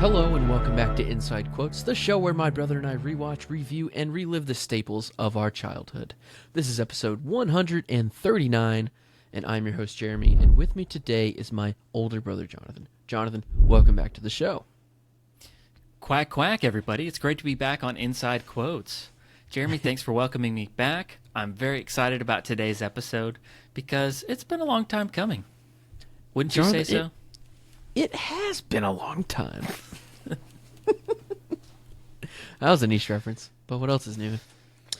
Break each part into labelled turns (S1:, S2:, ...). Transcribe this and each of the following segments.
S1: Hello and welcome back to Inside Quotes, the show where my brother and I rewatch, review, and relive the staples of our childhood. This is episode 139, and I'm your host, Jeremy, and with me today is my older brother, Jonathan. Jonathan, welcome back to the show.
S2: Quack, quack, everybody. It's great to be back on Inside Quotes. Jeremy, thanks for welcoming me back. I'm very excited about today's episode because it's been a long time coming. Wouldn't you say so?
S1: It has been a long time. That was a niche reference, but what else is new?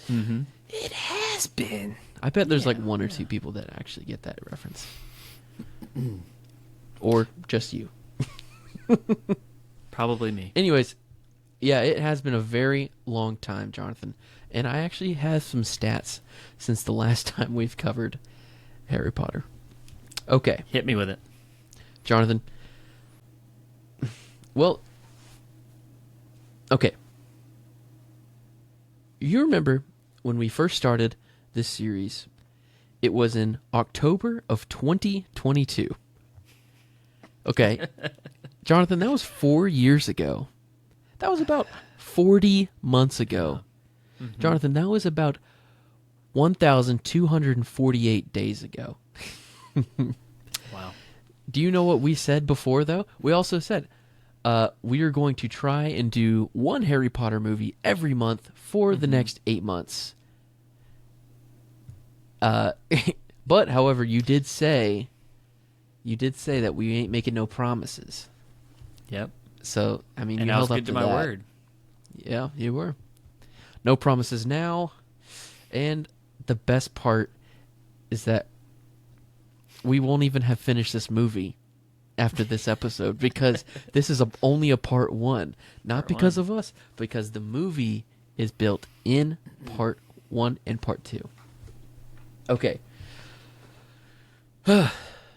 S2: Mm-hmm.
S1: It has been. I bet there's like one or two people that actually get that reference. Or just you.
S2: Probably me.
S1: Anyways, yeah, it has been a very long time, Jonathan. And I actually have some stats since the last time we've covered Harry Potter. Okay.
S2: Hit me with it.
S1: Jonathan. Well, okay. You remember when we first started this series, it was in October of 2022. Okay. Jonathan, that was 4 years ago. That was about 40 months ago. Mm-hmm. Jonathan, that was about 1,248 days ago.
S2: Wow.
S1: Do you know what we said before, though? We also said we are going to try and do one Harry Potter movie every month for the next 8 months. But, however, you did say that we ain't making no promises.
S2: Yep.
S1: So, I mean,
S2: and
S1: you
S2: I
S1: held
S2: was
S1: up
S2: good
S1: to
S2: my
S1: that.
S2: word.
S1: Yeah, you were. No promises now. And the best part is that we won't even have finished this movie after this episode because this is only a part one. Not because of us, because the movie is built in part one and part two. Okay.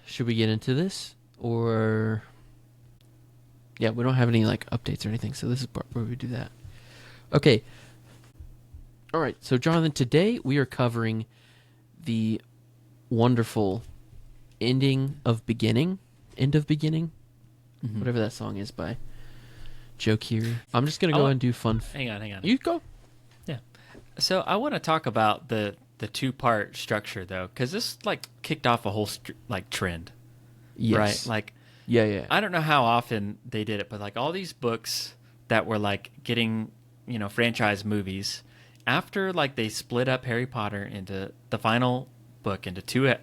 S1: Should we get into this? Or... Yeah, we don't have any like updates or anything, so this is part where we do that. Okay. All right, so Jonathan, today we are covering the wonderful end of beginning, whatever that song is by Joe Keery. I'm just gonna go and do fun.
S2: Hang on.
S1: You go.
S2: Yeah. So I want to talk about the two-part structure though, because this like kicked off a whole trend.
S1: Yes.
S2: Right. Like.
S1: Yeah.
S2: I don't know how often they did it, but like all these books that were like getting, franchise movies, after like they split up Harry Potter into the final book into two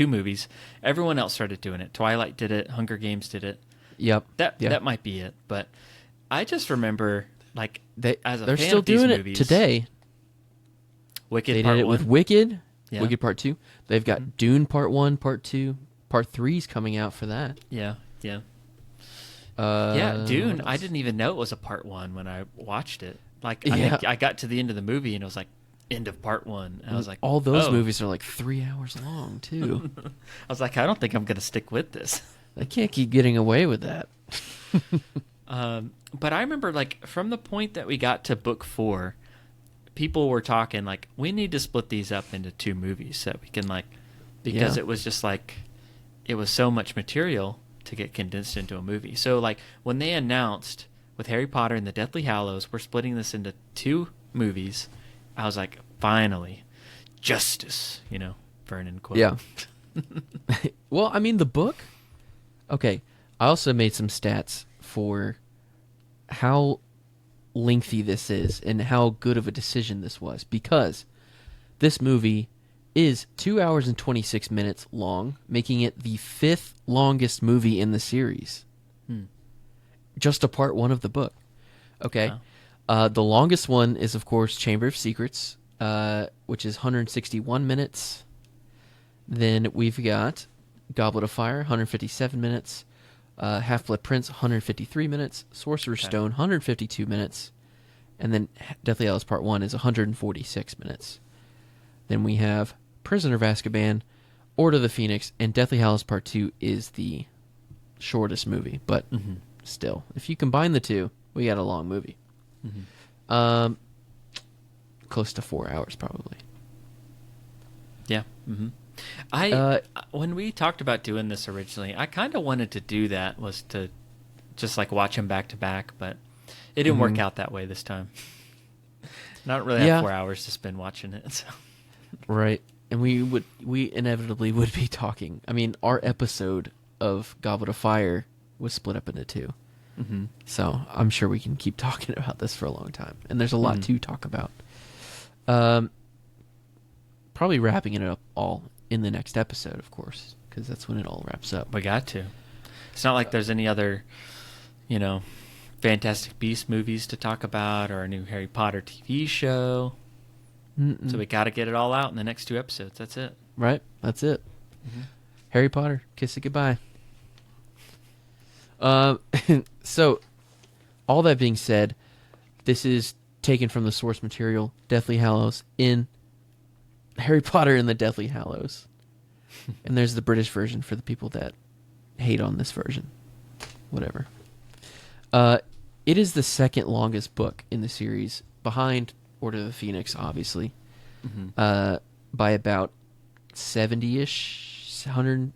S2: movies, everyone else started doing it. Twilight did it, Hunger Games did it.
S1: Yep.
S2: That might be it, but I just remember like
S1: they're
S2: fan
S1: still
S2: of these
S1: doing
S2: movies,
S1: it today.
S2: Wicked
S1: they
S2: Part
S1: did it
S2: 1.
S1: with Wicked,
S2: Yeah.
S1: Wicked Part 2. They've got Dune Part 1, Part 2. Part 3's coming out for that.
S2: Yeah.
S1: Dune.
S2: I didn't even know it was a part 1 when I watched it. Like, I think I got to the end of the movie and it was like, end of part 1. And I was like,
S1: all those movies are like 3 hours long too.
S2: I was like, I don't think I'm going to stick with this.
S1: They can't keep getting away with that.
S2: But I remember like from the point that we got to book 4, people were talking like, we need to split these up into 2 movies so that we can like, because it was just like, it was so much material to get condensed into a movie. So like when they announced with Harry Potter and the Deathly Hallows, we're splitting this into 2 movies, I was like, finally, justice, Vernon quote.
S1: Yeah. Well, I mean, the book. Okay, I also made some stats for how lengthy this is and how good of a decision this was, because this movie is 2 hours and 26 minutes long, making it the 5th longest movie in the series. Just a part 1 of the book. Okay. Wow. The longest one is, of course, Chamber of Secrets, which is 161 minutes. Then we've got Goblet of Fire, 157 minutes. Half-Blood Prince, 153 minutes. Sorcerer's Stone, 152 minutes. And then Deathly Hallows Part 1 is 146 minutes. Then we have Prisoner of Azkaban, Order of the Phoenix, and Deathly Hallows Part 2 is the shortest movie. But still, if you combine the two, we got a long movie. Close to 4 hours, probably.
S2: Yeah. When we talked about doing this originally, I kind of wanted to do that, was to just like watch them back to back, but it didn't work out that way this time. Not really have 4 hours to spend watching it. So.
S1: Right. And we inevitably would be talking. I mean, our episode of Goblet of Fire was split up into two.
S2: Mm-hmm.
S1: So I'm sure we can keep talking about this for a long time. And there's a lot to talk about. Probably wrapping it up all in the next episode, of course, because that's when it all wraps up.
S2: We got to. It's not like there's any other, Fantastic Beasts movies to talk about or a new Harry Potter TV show. So we got to get it all out in the next 2 episodes. That's it.
S1: Right. That's it. Mm-hmm. Harry Potter, kiss it goodbye. So, all that being said, this is taken from the source material, Deathly Hallows, in Harry Potter and the Deathly Hallows. And there's the British version for the people that hate on this version. Whatever. It is the second longest book in the series, behind Order of the Phoenix, obviously, by about 70-ish, 100,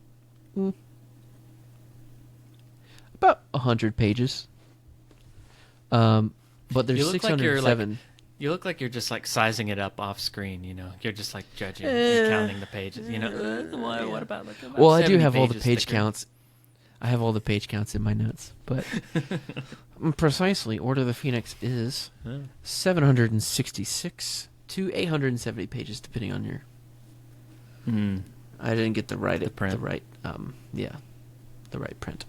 S1: about 100 pages. But there's 607.
S2: You look like you're just like sizing it up off screen, You're just like judging and counting the pages, What about like about
S1: well, I do have all the
S2: pages
S1: page
S2: thicker?
S1: counts. I have all the page counts in my notes, but precisely, Order of the Phoenix is 766 to 870 pages, depending on your. I didn't get the right
S2: print.
S1: the right print.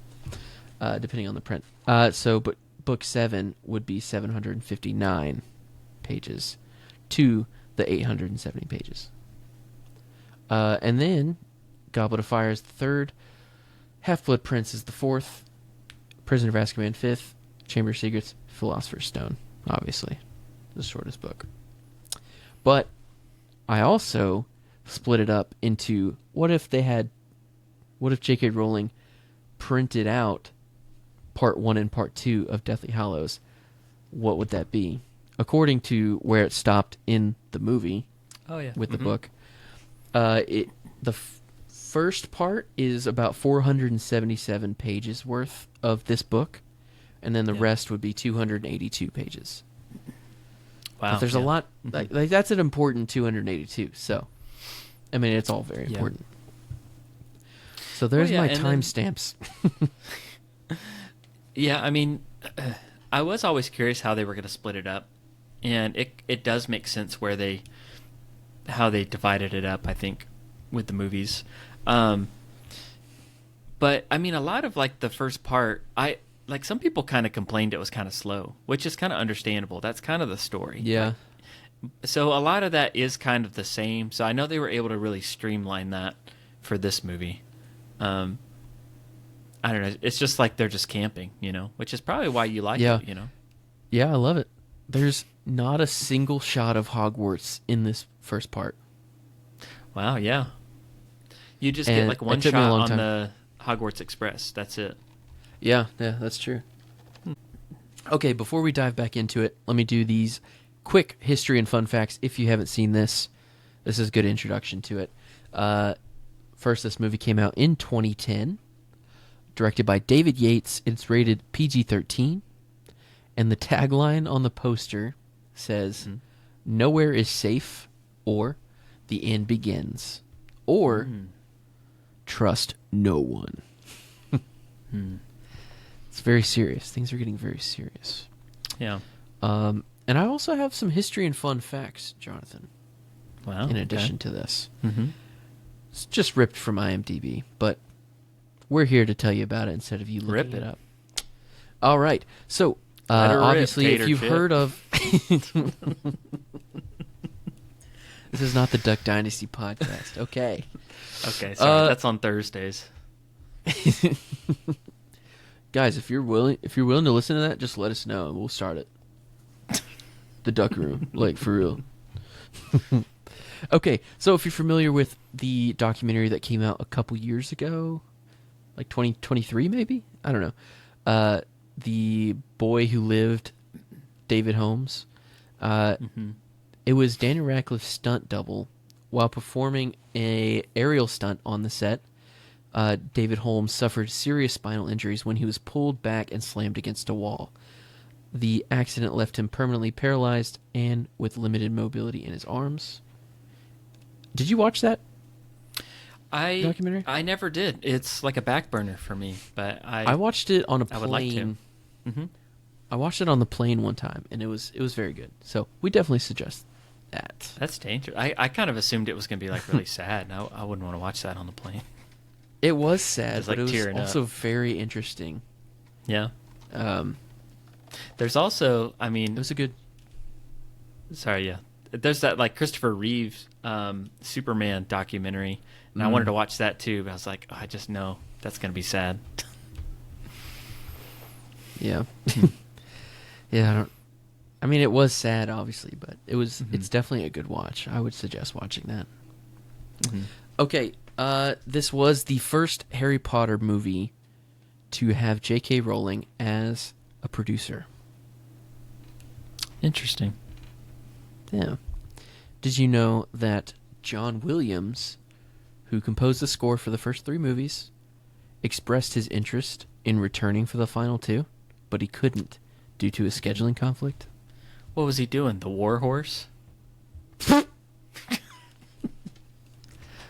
S1: Depending on the print. But book 7 would be 759 pages to the 870 pages. And then Goblet of Fire is the third. Half-Blood Prince is the fourth. Prisoner of Azkaban, fifth. Chamber of Secrets, Philosopher's Stone, obviously. The shortest book. But I also split it up into what if J.K. Rowling printed out part 1 and part 2 of Deathly Hallows? What would that be? According to where it stopped in the movie with the book, the first part is about 477 pages worth of this book, and then the rest would be 282 pages.
S2: Wow.
S1: But there's a lot, like that's an important 282, so, I mean, it's all very important. So there's my timestamps.
S2: Yeah, I mean, I was always curious how they were going to split it up, and it does make sense how they divided it up, I think, with the movies. But I mean, a lot of like the first part, some people kind of complained it was kind of slow, which is kind of understandable. That's kind of the story.
S1: Yeah.
S2: So a lot of that is kind of the same. So I know they were able to really streamline that for this movie. I don't know. It's just like they're just camping, which is probably why you like it,
S1: Yeah, I love it. There's not a single shot of Hogwarts in this first part.
S2: Wow, yeah. You just get like one shot on the Hogwarts Express. That's it.
S1: Yeah, that's true. Okay, before we dive back into it, let me do these quick history and fun facts. If you haven't seen this is a good introduction to it. First, this movie came out in 2010, directed by David Yates. It's rated PG-13, and the tagline on the poster says, "Nowhere is safe," or "The end begins," or "Trust no one." It's very serious. Things are getting very serious.
S2: Yeah.
S1: And I also have some history and fun facts, Jonathan.
S2: Wow.
S1: In addition to this.
S2: Mm-hmm.
S1: It's just ripped from IMDb, but we're here to tell you about it instead of you looking it up. All right. So, obviously, if you've heard of... This is not the Duck Dynasty podcast. Okay.
S2: Okay, sorry. That's on Thursdays.
S1: Guys, if you're willing to listen to that, just let us know and we'll start it. The Duck Room, like for real. Okay, so if you're familiar with the documentary that came out a couple years ago, like 2023 maybe? I don't know. The Boy Who Lived, David Holmes. It was Daniel Radcliffe's stunt double while performing a aerial stunt on the set. David Holmes suffered serious spinal injuries when he was pulled back and slammed against a wall. The accident left him permanently paralyzed and with limited mobility in his arms. Did you watch that documentary?
S2: I never did. It's like a back burner for me, but
S1: I watched it on a plane.
S2: I would like to.
S1: I watched it on the plane one time, and it was very good. So we definitely suggest that.
S2: That's dangerous. I kind of assumed it was going to be like really sad. I wouldn't want to watch that on the plane.
S1: It was sad,
S2: Just,
S1: but
S2: like,
S1: it was
S2: tearing
S1: also
S2: up.
S1: very interesting.
S2: Yeah.
S1: It
S2: There's also, I mean,
S1: was a good.
S2: sorry, yeah. There's that like Christopher Reeves Superman documentary, and I wanted to watch that too, but I was like, oh, I just know that's going to be sad.
S1: Yeah. Yeah. I mean, it was sad, obviously, but it was. It's definitely a good watch. I would suggest watching that. Okay. This was the first Harry Potter movie to have J.K. Rowling as a producer.
S2: Interesting.
S1: Yeah. Did you know that John Williams, who composed the score for the first 3 movies, expressed his interest in returning for the final 2, but he couldn't due to a scheduling conflict?
S2: What was he doing? The War Horse?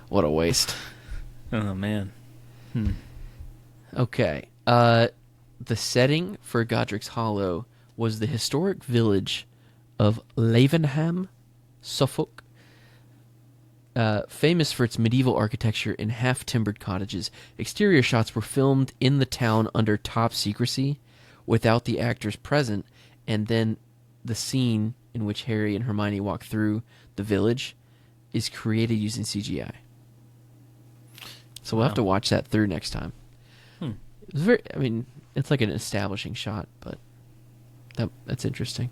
S1: What a waste.
S2: Oh, man.
S1: Okay. The setting for Godric's Hollow was the historic village of Lavenham, Suffolk. Famous for its medieval architecture and half-timbered cottages, exterior shots were filmed in the town under top secrecy, without the actors present, and then the scene in which Harry and Hermione walk through the village is created using CGI. So we'll have to watch that through next time. It's very, I mean, it's like an establishing shot, but that's interesting.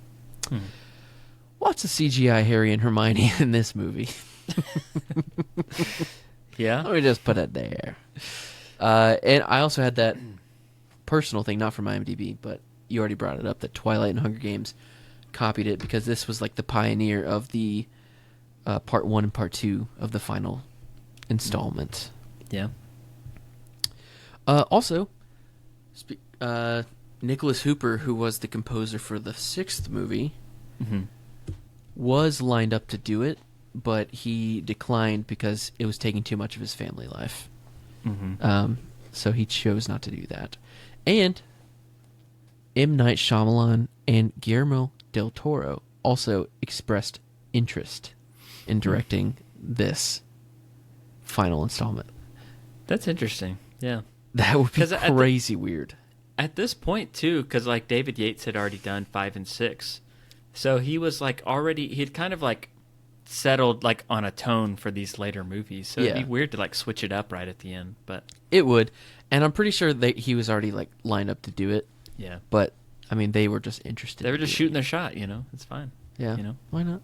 S1: Lots of CGI Harry and Hermione in this movie.
S2: Yeah?
S1: Let me just put it there. And I also had that personal thing, not from IMDb, but you already brought it up, that Twilight and Hunger Games copied it because this was like the pioneer of the part 1 and part 2 of the final installment.
S2: Yeah.
S1: Also, Nicholas Hooper, who was the composer for the 6th movie, was lined up to do it, but he declined because it was taking too much of his family life. So he chose not to do that. And M. Night Shyamalan and Guillermo del Toro also expressed interest in directing this final installment.
S2: That's interesting. Yeah.
S1: That would be
S2: 'Cause
S1: crazy weird.
S2: At this point, too, because like David Yates had already done 5 and 6. So he was like he had kind of like settled like on a tone for these later movies. So it'd be weird to like switch it up right at the end, but
S1: it would. And I'm pretty sure that he was already like lined up to do it.
S2: Yeah.
S1: But I mean, they were just interested.
S2: They were just shooting their shot, It's fine.
S1: Yeah. Why not?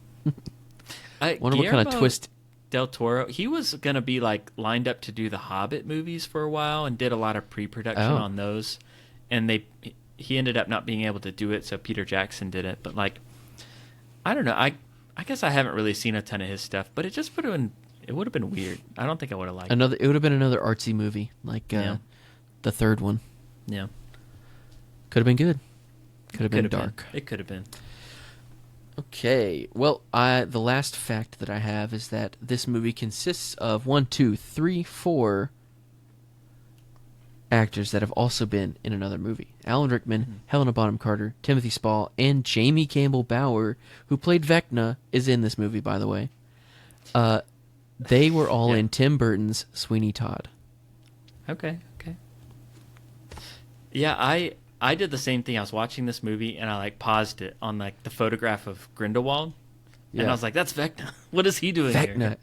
S1: Wonder what kind of twist.
S2: Del Toro, he was going to be like lined up to do the Hobbit movies for a while and did a lot of pre-production on those. And he ended up not being able to do it, so Peter Jackson did it. But like, I don't know. I guess I haven't really seen a ton of his stuff, but it just would have been weird. I don't think I would have liked it.
S1: It would have been another artsy movie, like the 3rd one.
S2: Yeah.
S1: Could have been good. Could have been dark.
S2: It could have been.
S1: Okay. Well, the last fact that I have is that this movie consists of 4 actors that have also been in another movie. Alan Rickman, Helena Bonham Carter, Timothy Spall, and Jamie Campbell Bower, who played Vecna, is in this movie, by the way. They were all in Tim Burton's Sweeney Todd.
S2: Okay. Yeah, I did the same thing. I was watching this movie and I like paused it on like the photograph of Grindelwald, and I was like, "That's Vecna. What is he doing
S1: Vecna.
S2: here?"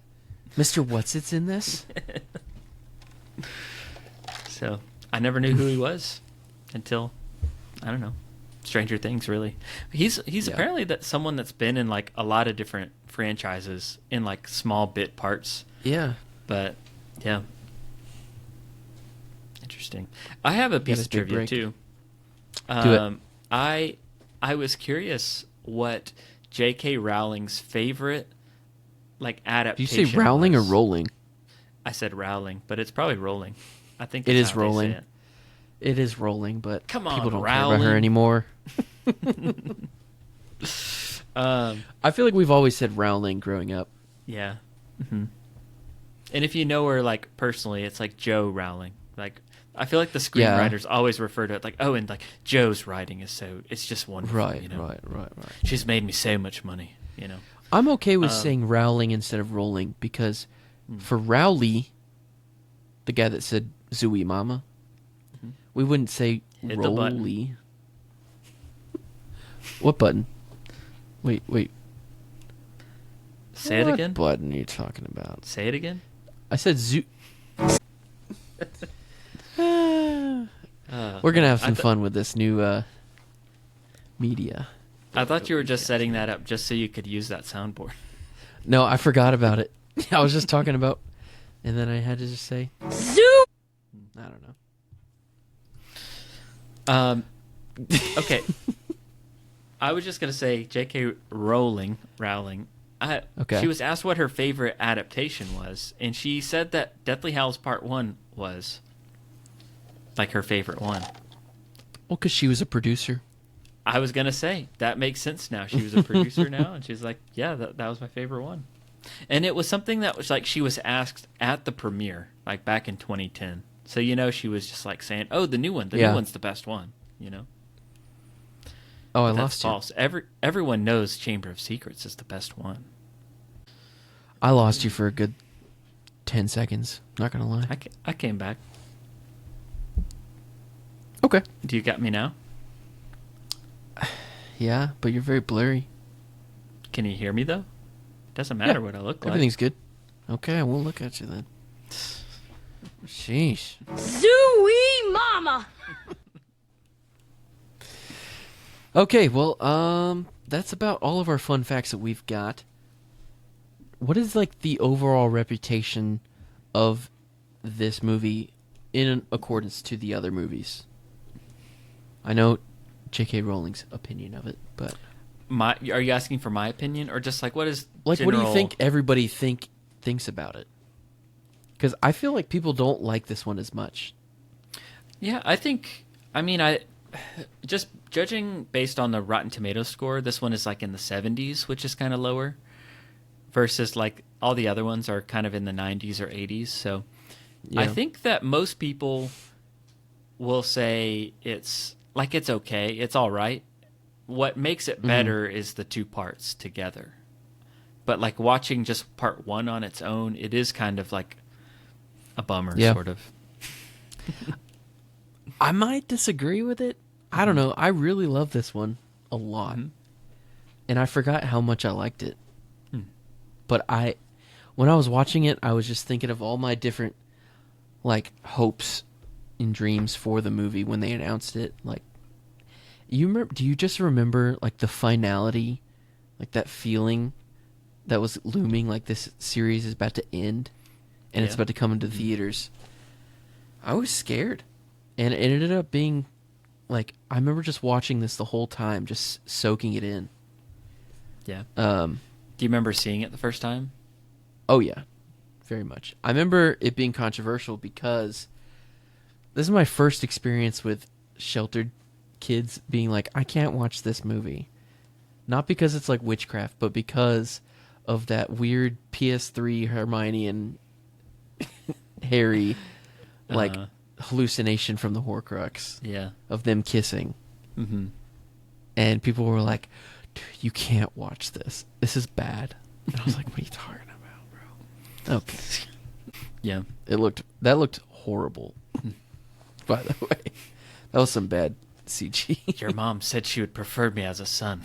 S1: Mr. What's-It's in this?
S2: So I never knew who he was until, I don't know, Stranger Things. Really, he's apparently someone that's been in like a lot of different franchises in like small bit parts.
S1: Yeah,
S2: but yeah, interesting. I have a piece of trivia too.
S1: Do it.
S2: I was curious what J.K. Rowling's favorite like adaptation.
S1: Did you say Rowling
S2: was.
S1: or Rolling?
S2: I said Rowling, but it's probably Rolling. I think
S1: It
S2: it's
S1: is
S2: how they say
S1: rolling.
S2: it.
S1: It is rolling, but
S2: Come on,
S1: people don't care about her
S2: Rowling.
S1: anymore.
S2: Um,
S1: I feel like we've always said Rowling growing up.
S2: yeah. Hmm. And if you know her like personally, it's like Joe Rowling. Like I feel like the
S1: Yeah.
S2: screenwriters always refer to it like, oh, and like Joe's writing is so it's just wonderful.
S1: Right,
S2: You know,
S1: right.
S2: she's made me so much money. You know.
S1: I'm okay with
S2: Um,
S1: saying Rowling instead of Rolling because
S2: Hmm.
S1: for Rowley, the guy that said Zooey Mama,
S2: Mhm.
S1: we wouldn't say
S2: Hit the button.
S1: Rolly. What button? Wait.
S2: Say it
S1: What
S2: again.
S1: button are you talking about?
S2: Say it again.
S1: I said Zoo. We're
S2: Uh,
S1: gonna have
S2: I
S1: some
S2: th-
S1: fun with this new media.
S2: I thought you were just setting that up just so you could use that soundboard.
S1: No, I forgot about it. I was just talking about, and then I had to just say
S3: Zoo.
S1: I don't know.
S2: Okay. I was just gonna say J.K. Rowling.
S1: Okay.
S2: She was asked what her favorite adaptation was, and she said that Deathly Hallows Part 1 was like her favorite one.
S1: Well, because she was a producer.
S2: I was gonna say that makes sense now. She was a producer now, and she's like, "Yeah, that was my favorite one." And it was something that was like she was asked at the premiere, like back in 2010. So she was just like saying, "Oh, the new one, the
S1: Yeah.
S2: new one's the best one."
S1: Oh, I
S2: But that's
S1: lost you.
S2: false. Everyone knows Chamber of Secrets is the best one.
S1: I lost you for a good 10 seconds. Not gonna lie.
S2: I came back.
S1: Okay.
S2: Do you got me now?
S1: Yeah, but you're very blurry.
S2: Can you hear me though? Doesn't matter
S1: Yeah,
S2: what I look like.
S1: Everything's good. Okay, I won't look at you then. Sheesh.
S3: Zooey mama.
S1: Okay, well, that's about all of our fun facts that we've got. What is like the overall reputation of this movie in accordance to the other movies? I know J.K. Rowling's opinion of it, but
S2: Are you asking for my opinion, or just like what is
S1: like, what do you
S2: general-
S1: think everybody thinks about it? Because I feel like people don't like this one as much.
S2: Yeah, I just judging based on the Rotten Tomatoes score, this one is like in the 70s, which is kind of lower, versus like all the other ones are kind of in the 90s or 80s. So I
S1: Yeah.
S2: think that most people will say it's okay, it's all right. What makes it better is the two parts together. But like watching just part one on its own, it is kind of like a bummer,
S1: Yeah.
S2: sort of.
S1: I might disagree with it. I don't know. I really love this one a lot.
S2: Mhm.
S1: And I forgot how much I liked it.
S2: Hmm.
S1: But when I was watching it, I was just thinking of all my different like hopes and dreams for the movie when they announced it. Like, do you just remember like the finality, like that feeling that was looming, like this series is about to end and it's
S2: Yeah.
S1: about to come into theaters? I was scared. And it ended up being like, I remember just watching this the whole time, just soaking it in.
S2: Yeah.
S1: Um,
S2: Do you remember seeing it the first time?
S1: Oh, yeah. Very much. I remember it being controversial because this is my first experience with sheltered kids being like, I can't watch this movie. Not because it's like witchcraft, but because of that weird PS3 Hermione and Harry like
S2: Uh-huh.
S1: hallucination from the Horcrux
S2: Yeah.
S1: of them kissing.
S2: Mm-hmm.
S1: And people were like, dude, you can't watch this. This is bad. And I was like, what are you talking about, bro? Okay.
S2: Yeah.
S1: That looked horrible. By the way, that was some bad CG.
S2: Your mom said she would prefer me as a son.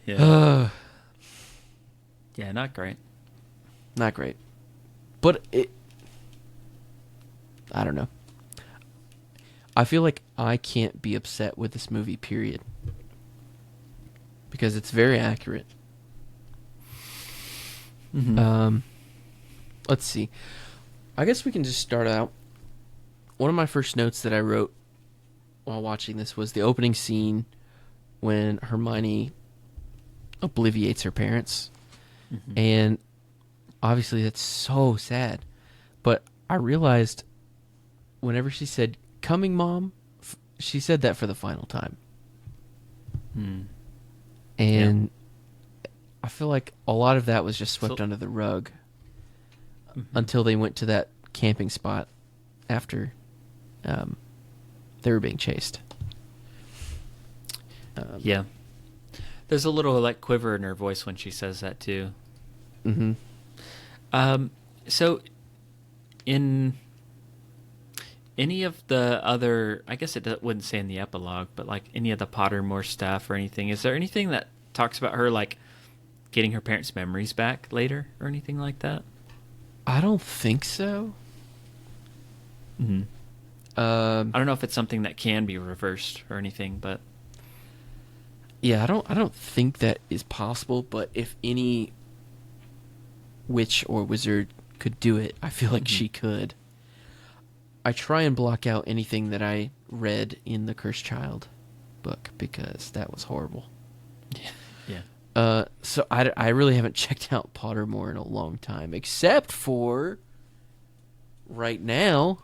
S2: Yeah. Yeah, not great.
S1: Not great. But I don't know. I feel like I can't be upset with this movie, period. Because it's very accurate.
S2: Mm-hmm.
S1: Let's see. I guess we can just start out. One of my first notes that I wrote while watching this was the opening scene when Hermione obliviates her parents.
S2: Mhm.
S1: And obviously that's so sad. But I realized whenever she said, "Coming, Mom," she said that for the final time.
S2: Hmm.
S1: And I feel like a lot of that was just swept
S2: So-
S1: under the rug
S2: Mhm.
S1: until they went to that camping spot after they were being chased.
S2: Yeah. There's a little like quiver in her voice when she says that too.
S1: Mm-hmm.
S2: So in any of the other, I guess it wouldn't say in the epilogue, but like any of the Pottermore stuff or anything, is there anything that talks about her like getting her parents' memories back later or anything like that?
S1: I don't think so.
S2: Mm-hmm.
S1: Um,
S2: I don't know if it's something that can be reversed or anything, but
S1: yeah, I don't think that is possible. But if any witch or wizard could do it, I feel like she could. I try and block out anything that I read in the Cursed Child book because that was horrible.
S2: yeah.
S1: So I really haven't checked out Pottermore in a long time, except for right now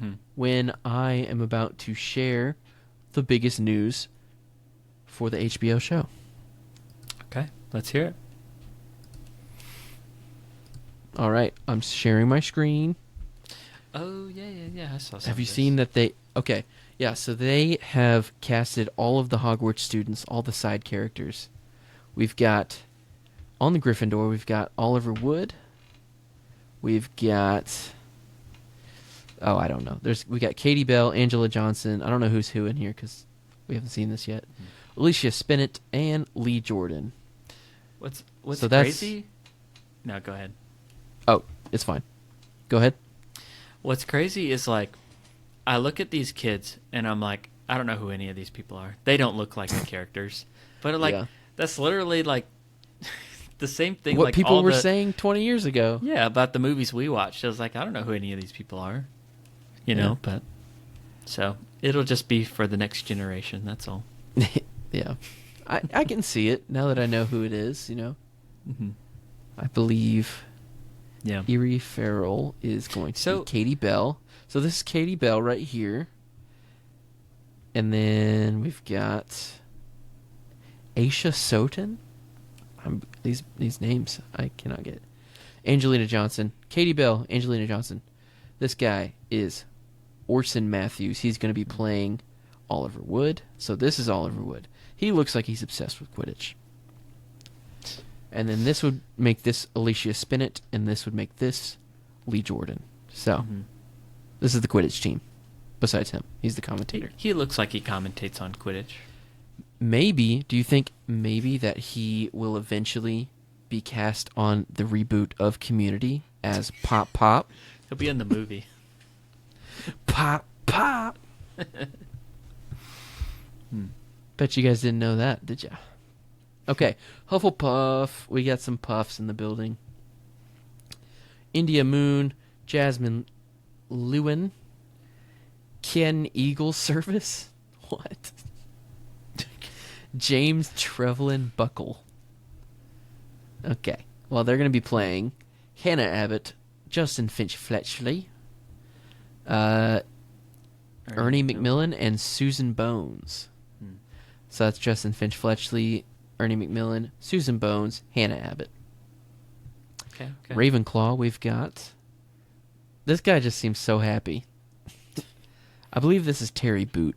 S2: Mhm.
S1: when I am about to share the biggest news for the HBO show.
S2: Okay, let's hear it.
S1: All right, I'm sharing my screen.
S2: Oh yeah. I saw.
S1: Have you seen that they... Okay, yeah, so they have casted all of the Hogwarts students, all the side characters. We've got, on the Gryffindor, we've got Oliver Wood. We've got... Oh, I don't know. We got Katie Bell, Angela Johnson. I don't know who's who in here because we haven't seen this yet. Alicia Spinnet and Lee Jordan.
S2: What's
S1: So that's-
S2: crazy? No, go ahead.
S1: Oh, it's fine. Go ahead.
S2: What's crazy is like, I look at these kids and I'm like, I don't know who any of these people are. They don't look like the characters, but like
S1: Yeah.
S2: that's literally like the same thing.
S1: What
S2: like
S1: people
S2: all
S1: were
S2: the-
S1: saying 20 years ago.
S2: Yeah, about the movies we watched. I was like, I don't know who any of these people are, you know. But so it'll just be for the next generation. That's all.
S1: Yeah. I can see it now that I know who it is, you know.
S2: Mm-hmm.
S1: I believe
S2: Yeah.
S1: Erie Farrell is going to
S2: So-
S1: be Katie Bell. So this is Katie Bell right here. And then we've got Aisha Soten. These names I cannot get. Angelina Johnson. Katie Bell, Angelina Johnson. This guy is Orson Matthews. He's going to be playing Oliver Wood. So this is Oliver Wood. He looks like he's obsessed with Quidditch. And then this would make this Alicia Spinnet, and this would make this Lee Jordan. So
S2: Mhm.
S1: this is the Quidditch team. Besides him, he's the commentator.
S2: He looks like he commentates on Quidditch.
S1: Maybe, do you think maybe that he will eventually be cast on the reboot of Community as Pop Pop?
S2: He'll be in the movie.
S1: Pop Pop! Bet you guys didn't know that, did ya? Okay, Hufflepuff. We got some puffs in the building. India Moon, Jasmine Lewin, Ken Eagle Service. What? James Trevelyan Buckle. Okay. Well, they're going to be playing Hannah Abbott, Justin Finch Fletchley, Ernie McMillan, and Susan Bones.
S2: Hmm.
S1: So that's Justin Finch Fletchley, Ernie McMillan, Susan Bones, Hannah Abbott.
S2: Okay.
S1: Ravenclaw, we've got... This guy just seems so happy. I believe this is Terry Boot.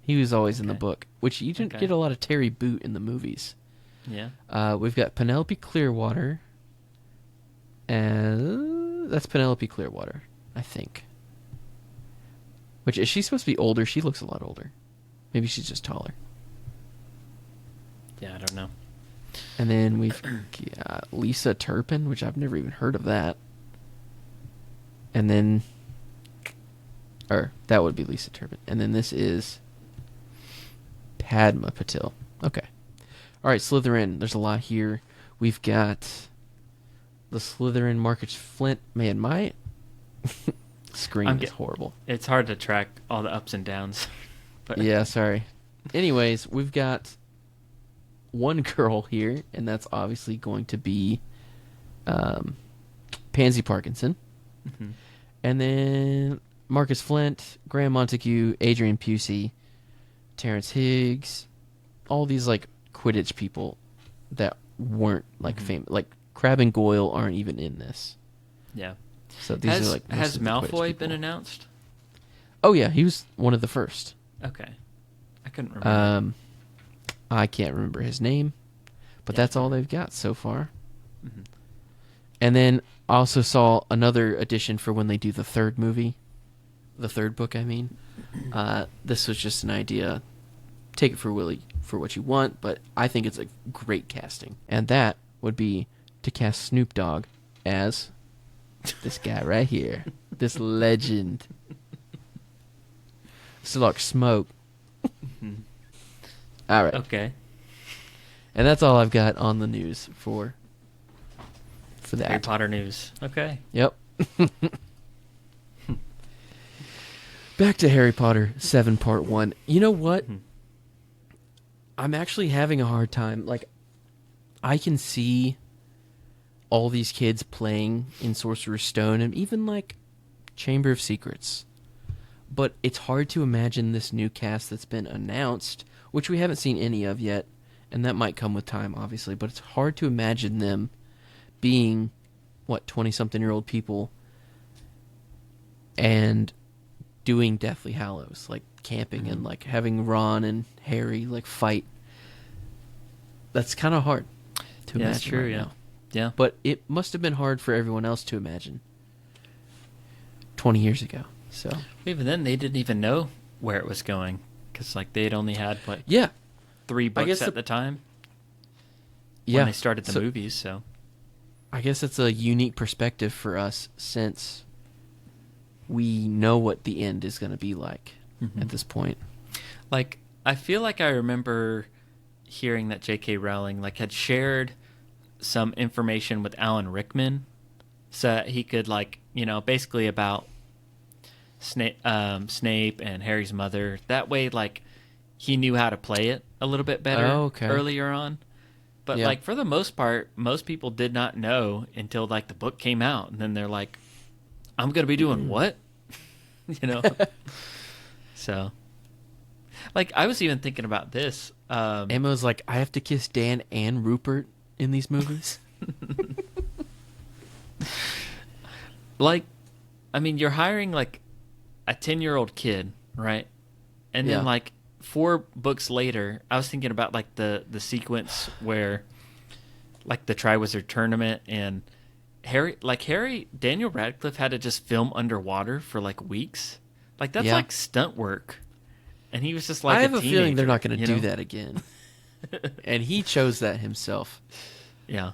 S1: He was always in the
S2: Okay.
S1: book, which you didn't
S2: Okay.
S1: get a lot of Terry Boot in the movies.
S2: Yeah.
S1: We've got Penelope Clearwater. And that's Penelope Clearwater, I think. Which, is she supposed to be older? She looks a lot older. Maybe she's just taller.
S2: Yeah, I don't know.
S1: And then we've got Lisa Turpin, which I've never even heard of that. And then... Or, that would be Lisa Turpin. And then this is... Padma Patil. Okay. Alright, Slytherin. There's a lot here. We've got... The Slytherin Marcus Flint. Man, my... screen is horrible.
S2: It's hard to track all the ups and downs. But
S1: Yeah, sorry. Anyways, we've got one girl here, and that's obviously going to be Pansy Parkinson,
S2: Mhm.
S1: and then Marcus Flint, Graham Montague, Adrian Pusey, Terrence Higgs, all these like Quidditch people that weren't like famous. Like Crabbe and Goyle aren't even in this.
S2: Yeah.
S1: So these are like most
S2: Has
S1: of the Quidditch
S2: Malfoy
S1: people.
S2: been announced?
S1: Oh yeah, he was one of the first.
S2: Okay. I couldn't remember.
S1: I can't remember his name, but
S2: Yeah,
S1: that's all they've got so far.
S2: Mhm.
S1: And then I also saw another addition for when they do the third movie, the third book. I mean, this was just an idea. Take it for what you want, but I think it's a great casting, and that would be to cast Snoop Dogg as this guy right here, this legend, Slug Smoke. All right.
S2: Okay.
S1: And that's all I've got on the news for that.
S2: Harry Potter news. Okay.
S1: Yep. Back to Harry Potter 7 Part 1. You know what? I'm actually having a hard time. Like, I can see all these kids playing in Sorcerer's Stone and even, like, Chamber of Secrets. But it's hard to imagine this new cast that's been announced, which we haven't seen any of yet, and that might come with time, obviously, but it's hard to imagine them being, 20-something-year-old people and doing Deathly Hallows, like camping and like having Ron and Harry like fight. That's kind of hard to
S2: Yeah,
S1: imagine
S2: that's true.
S1: right
S2: Yeah.
S1: now.
S2: Yeah.
S1: But it must have been hard for everyone else to imagine 20 years ago. So
S2: Even then, they didn't even know where it was going because like they had only had
S1: yeah,
S2: 3 books
S1: guess
S2: at the time
S1: yeah.
S2: when they started the
S1: So
S2: movies. So
S1: I guess it's a unique perspective for us since we know what the end is going to be like at this point.
S2: like I feel like I remember hearing that J.K. Rowling like had shared some information with Alan Rickman so that he could like basically about Snape and Harry's mother. That way, like he knew how to play it a little bit better earlier on. But
S1: Yeah.
S2: like for the most part, most people did not know until like the book came out, and then they're like, "I'm gonna be doing what?" So, like I was even thinking about this.
S1: Emma was like, I have to kiss Dan and Rupert in these movies.
S2: Like, I mean, you're hiring like a 10-year-old kid, right? And
S1: Yeah.
S2: then like 4 books later, I was thinking about like the sequence where like the Triwizard Tournament and Daniel Radcliffe had to just film underwater for like weeks. Like that's
S1: Yeah.
S2: like stunt work. And he was just like
S1: I have a feeling they're not going to
S2: teenager,
S1: do that again. And he chose that himself.
S2: Yeah.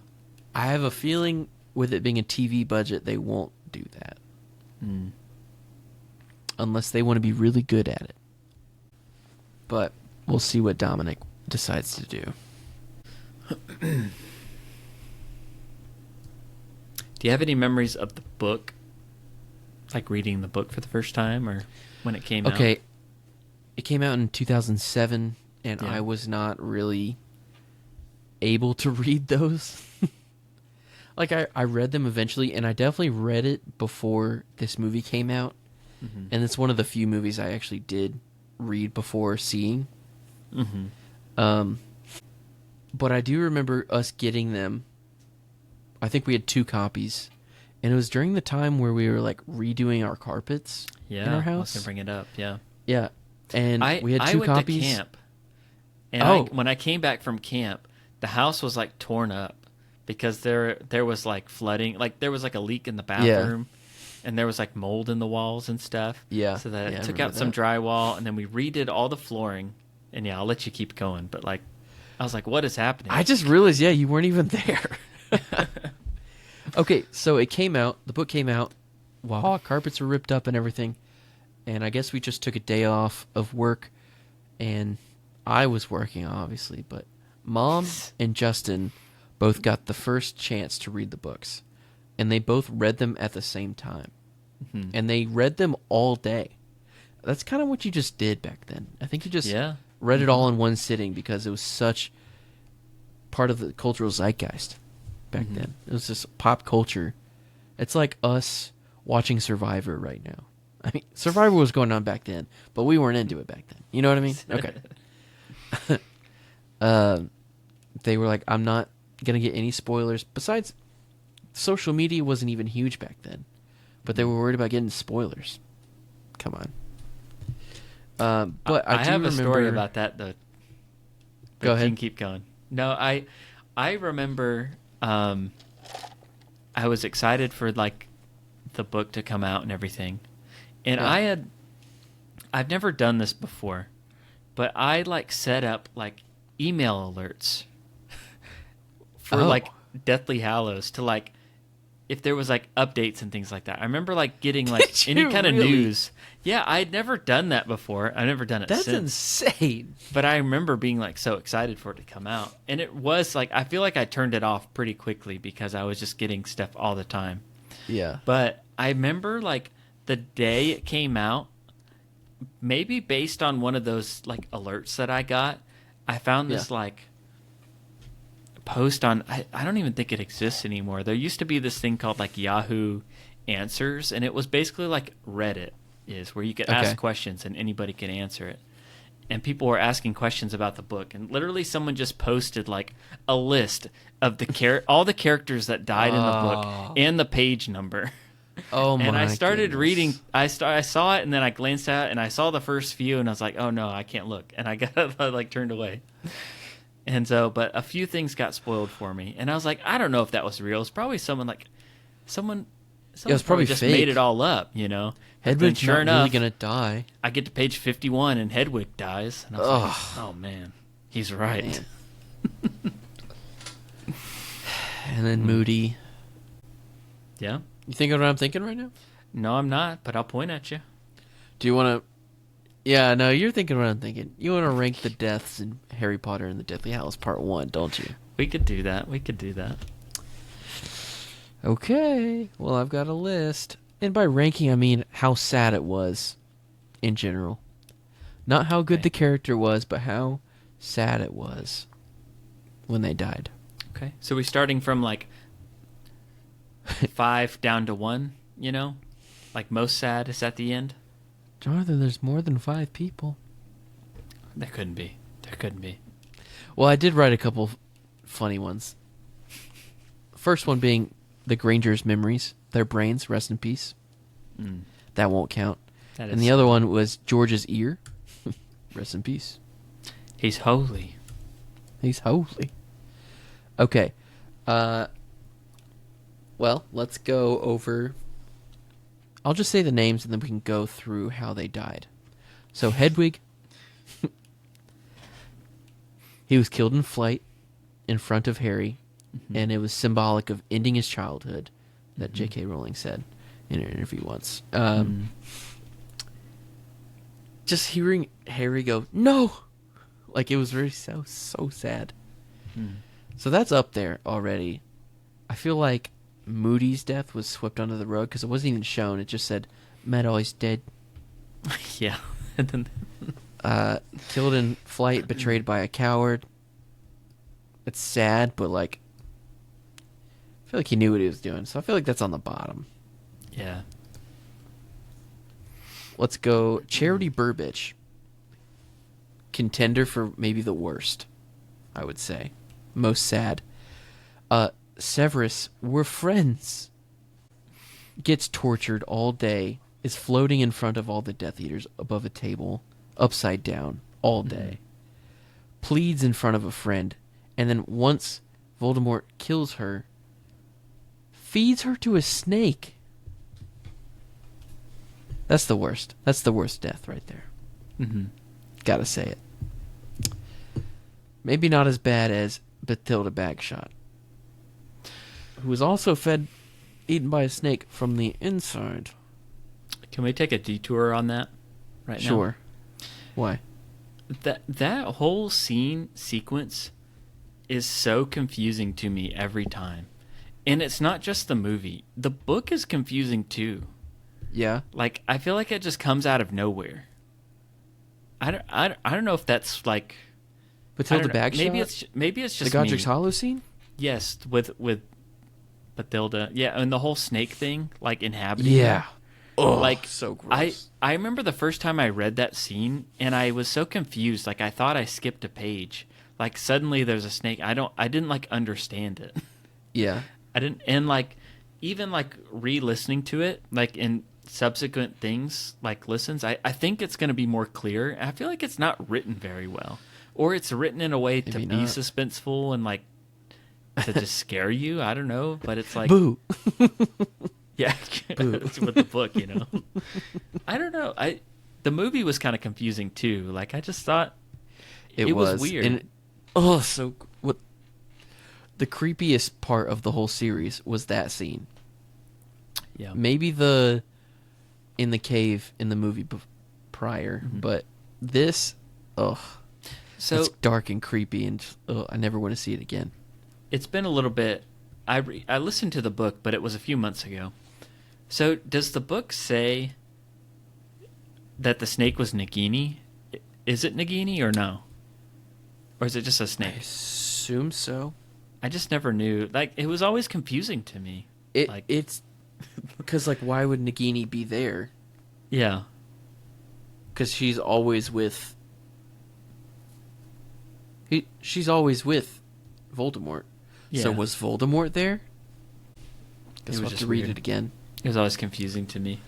S1: I have a feeling with it being a TV budget, they won't do that. Unless they want to be really good at it. But we'll see what Dominic decides to do.
S2: Do you have any memories of the book? Like reading the book for the first time or when it came out?
S1: Okay. It came out in 2007, and
S2: Yeah.
S1: I was not really able to read those. Like, I read them eventually, and I definitely read it before this movie came out.
S2: Mm-hmm.
S1: And it's one of the few movies I actually did read before seeing.
S2: Mm-hmm.
S1: But I do remember us getting them. I think we had 2 copies. And it was during the time where we were, like, redoing our carpets
S2: Yeah.
S1: in our
S2: I was
S1: house.
S2: going to bring it up. Yeah.
S1: Yeah. And we had 2
S2: went
S1: copies.
S2: to camp. And
S1: Oh.
S2: when I came back from camp, the house was like torn up because there was like flooding. Like there was like a leak in the bathroom. And there was like mold in the walls and stuff.
S1: Yeah.
S2: So that
S1: Yeah, I
S2: took
S1: remember
S2: out some
S1: that.
S2: drywall, and then we redid all the flooring. And yeah, I'll let you keep going. But like, I was like, what is happening?
S1: I just realized, yeah, you weren't even there. Okay, so it came out. The book came out while our carpets were ripped up and everything. And I guess we just took a day off of work. And I was working, obviously. But Mom and Justin both got the first chance to read the books. And they both read them at the same time.
S2: Mhm.
S1: And they read them all day. That's kind of what you just did back then. I think you just
S2: Yeah.
S1: read it all in one sitting because it was such part of the cultural zeitgeist. back then. It was just pop culture. It's like us watching Survivor right now. I mean, Survivor was going on back then, but we weren't into it back then. You know what I mean? Okay. They were like, I'm not going to get any spoilers. Besides, social media wasn't even huge back then, but they were worried about getting spoilers. Come on. But I do
S2: have a
S1: remember...
S2: story about that, though.
S1: Go ahead.
S2: You can keep going. No, I remember I was excited for, like, the book to come out and everything. And
S1: Yeah.
S2: I've never done this before, but I, like, set up, like, email alerts for, like, Deathly Hallows to, like, if there was, like, updates and things like that. I remember, like, getting, like,
S1: Did
S2: any
S1: you
S2: kind of
S1: really?
S2: news. Yeah, I'd never done that before. I've never done it
S1: That's
S2: since.
S1: insane.
S2: But I remember being, like, so excited for it to come out. And it was, like, I feel like I turned it off pretty quickly because I was just getting stuff all the time.
S1: Yeah.
S2: But I remember, like, the day it came out, maybe based on one of those, like, alerts that I got, I found this, like, post on, I don't even think it exists anymore. There used to be this thing called, like, Yahoo Answers, and it was basically like Reddit is, where you could ask questions and anybody could answer it. And people were asking questions about the book, and literally someone just posted, like, a list of the all the characters that died in the book and the page number.
S1: Oh my!
S2: And I started
S1: goodness.
S2: reading. I saw it, and then I glanced at it, and I saw the first few, and I was like, "Oh no, I can't look," and I got like turned away. And so, but a few things got spoiled for me, and I was like, I don't know if that was real. It's probably someone
S1: it's probably
S2: just
S1: fake.
S2: made it all up, you know.
S1: Hedwig's
S2: sure
S1: not
S2: enough,
S1: really gonna die.
S2: I get to page 51, and Hedwig dies, and I was like, "Oh man, he's right."
S1: Man. And then Moody.
S2: Yeah.
S1: You thinking what I'm thinking right now?
S2: No, I'm not, but I'll point at you.
S1: Do you want to? Yeah, no, you're thinking what I'm thinking. You want to rank the deaths in Harry Potter and the Deathly Hallows Part 1, don't you?
S2: We could do that.
S1: Okay. Well, I've got a list. And by ranking, I mean how sad it was in general. Not how good the character was, but how sad it was when they died.
S2: Okay. So we're starting from, like, 5 down to 1, you know? Like, most sad is at the end?
S1: Jonathan, there's more than 5 people.
S2: There couldn't be.
S1: Well, I did write a couple funny ones. First one being the Granger's memories, their brains, rest in peace. That won't count. And the other one was George's ear. Rest in peace.
S2: He's holy.
S1: He's holy. Okay. Well, let's go over... I'll just say the names and then we can go through how they died. So Hedwig, he was killed in flight in front of Harry, and it was symbolic of ending his childhood, that J.K. Rowling said in an interview once. Just hearing Harry go, no! Like, it was very so sad. So that's up there already. I feel like Moody's death was swept under the rug because it wasn't even shown. It just said, Malloy's dead.
S2: Yeah.
S1: Killed in flight, betrayed by a coward. It's sad, but, like, I feel like he knew what he was doing. So I feel like that's on the bottom.
S2: Yeah.
S1: Let's go Charity Burbage. Contender for maybe the worst, I would say. Most sad. Severus, we're friends. Gets tortured all day. Is floating in front of all the Death Eaters above a table, upside down, all day. Pleads in front of a friend. And then once Voldemort kills her, feeds her to a snake. That's the worst. That's the worst death right there. Gotta say it. Maybe not as bad as Bathilda Bagshot, who was also eaten by a snake from the inside.
S2: Can we take a detour on that right now?
S1: Sure. Why?
S2: That whole sequence is so confusing to me every time. And it's not just the movie. The book is confusing too.
S1: Yeah.
S2: Like, I feel like it just comes out of nowhere. I don't know if that's like
S1: Bathilda Bagshot?
S2: Maybe it's just
S1: the Godric's
S2: me.
S1: Hollow scene?
S2: Yes, with Matilda. Yeah, and the whole snake thing, like inhabiting.
S1: Yeah.
S2: her.
S1: Oh,
S2: Like
S1: so gross.
S2: I remember the first time I read that scene, and I was so confused. Like I thought I skipped a page. Like suddenly there's a snake. I didn't like understand it.
S1: Yeah.
S2: I didn't, and like even like re-listening to it, like in subsequent things, like listens, I think it's going to be more clear. I feel like it's not written very well, or it's written in a way to
S1: Maybe
S2: be
S1: not.
S2: suspenseful and like to just scare you. I don't know, but it's like
S1: Boo.
S2: yeah,
S1: Boo.
S2: it's with the book, you know. I don't know. The movie was kind of confusing too. Like I just thought it was weird.
S1: And so what? The creepiest part of the whole series was that scene.
S2: Yeah,
S1: Maybe in the cave in the movie prior, but this,
S2: so
S1: it's dark and creepy, and I never want to see it again.
S2: it's been a little bit. I listened to the book, but it was a few months ago. So does the book say that the snake was Nagini? Is it Nagini or no? Or is it just a
S1: I
S2: snake?
S1: assume so.
S2: I just never knew. Like it was always confusing to me.
S1: It's because like why would Nagini be there?
S2: Yeah.
S1: Because she's always with. She's always with Voldemort. So
S2: Yeah.
S1: was Voldemort there? Guess
S2: was
S1: we'll have
S2: just
S1: to read
S2: weird.
S1: it again.
S2: It was always confusing to me.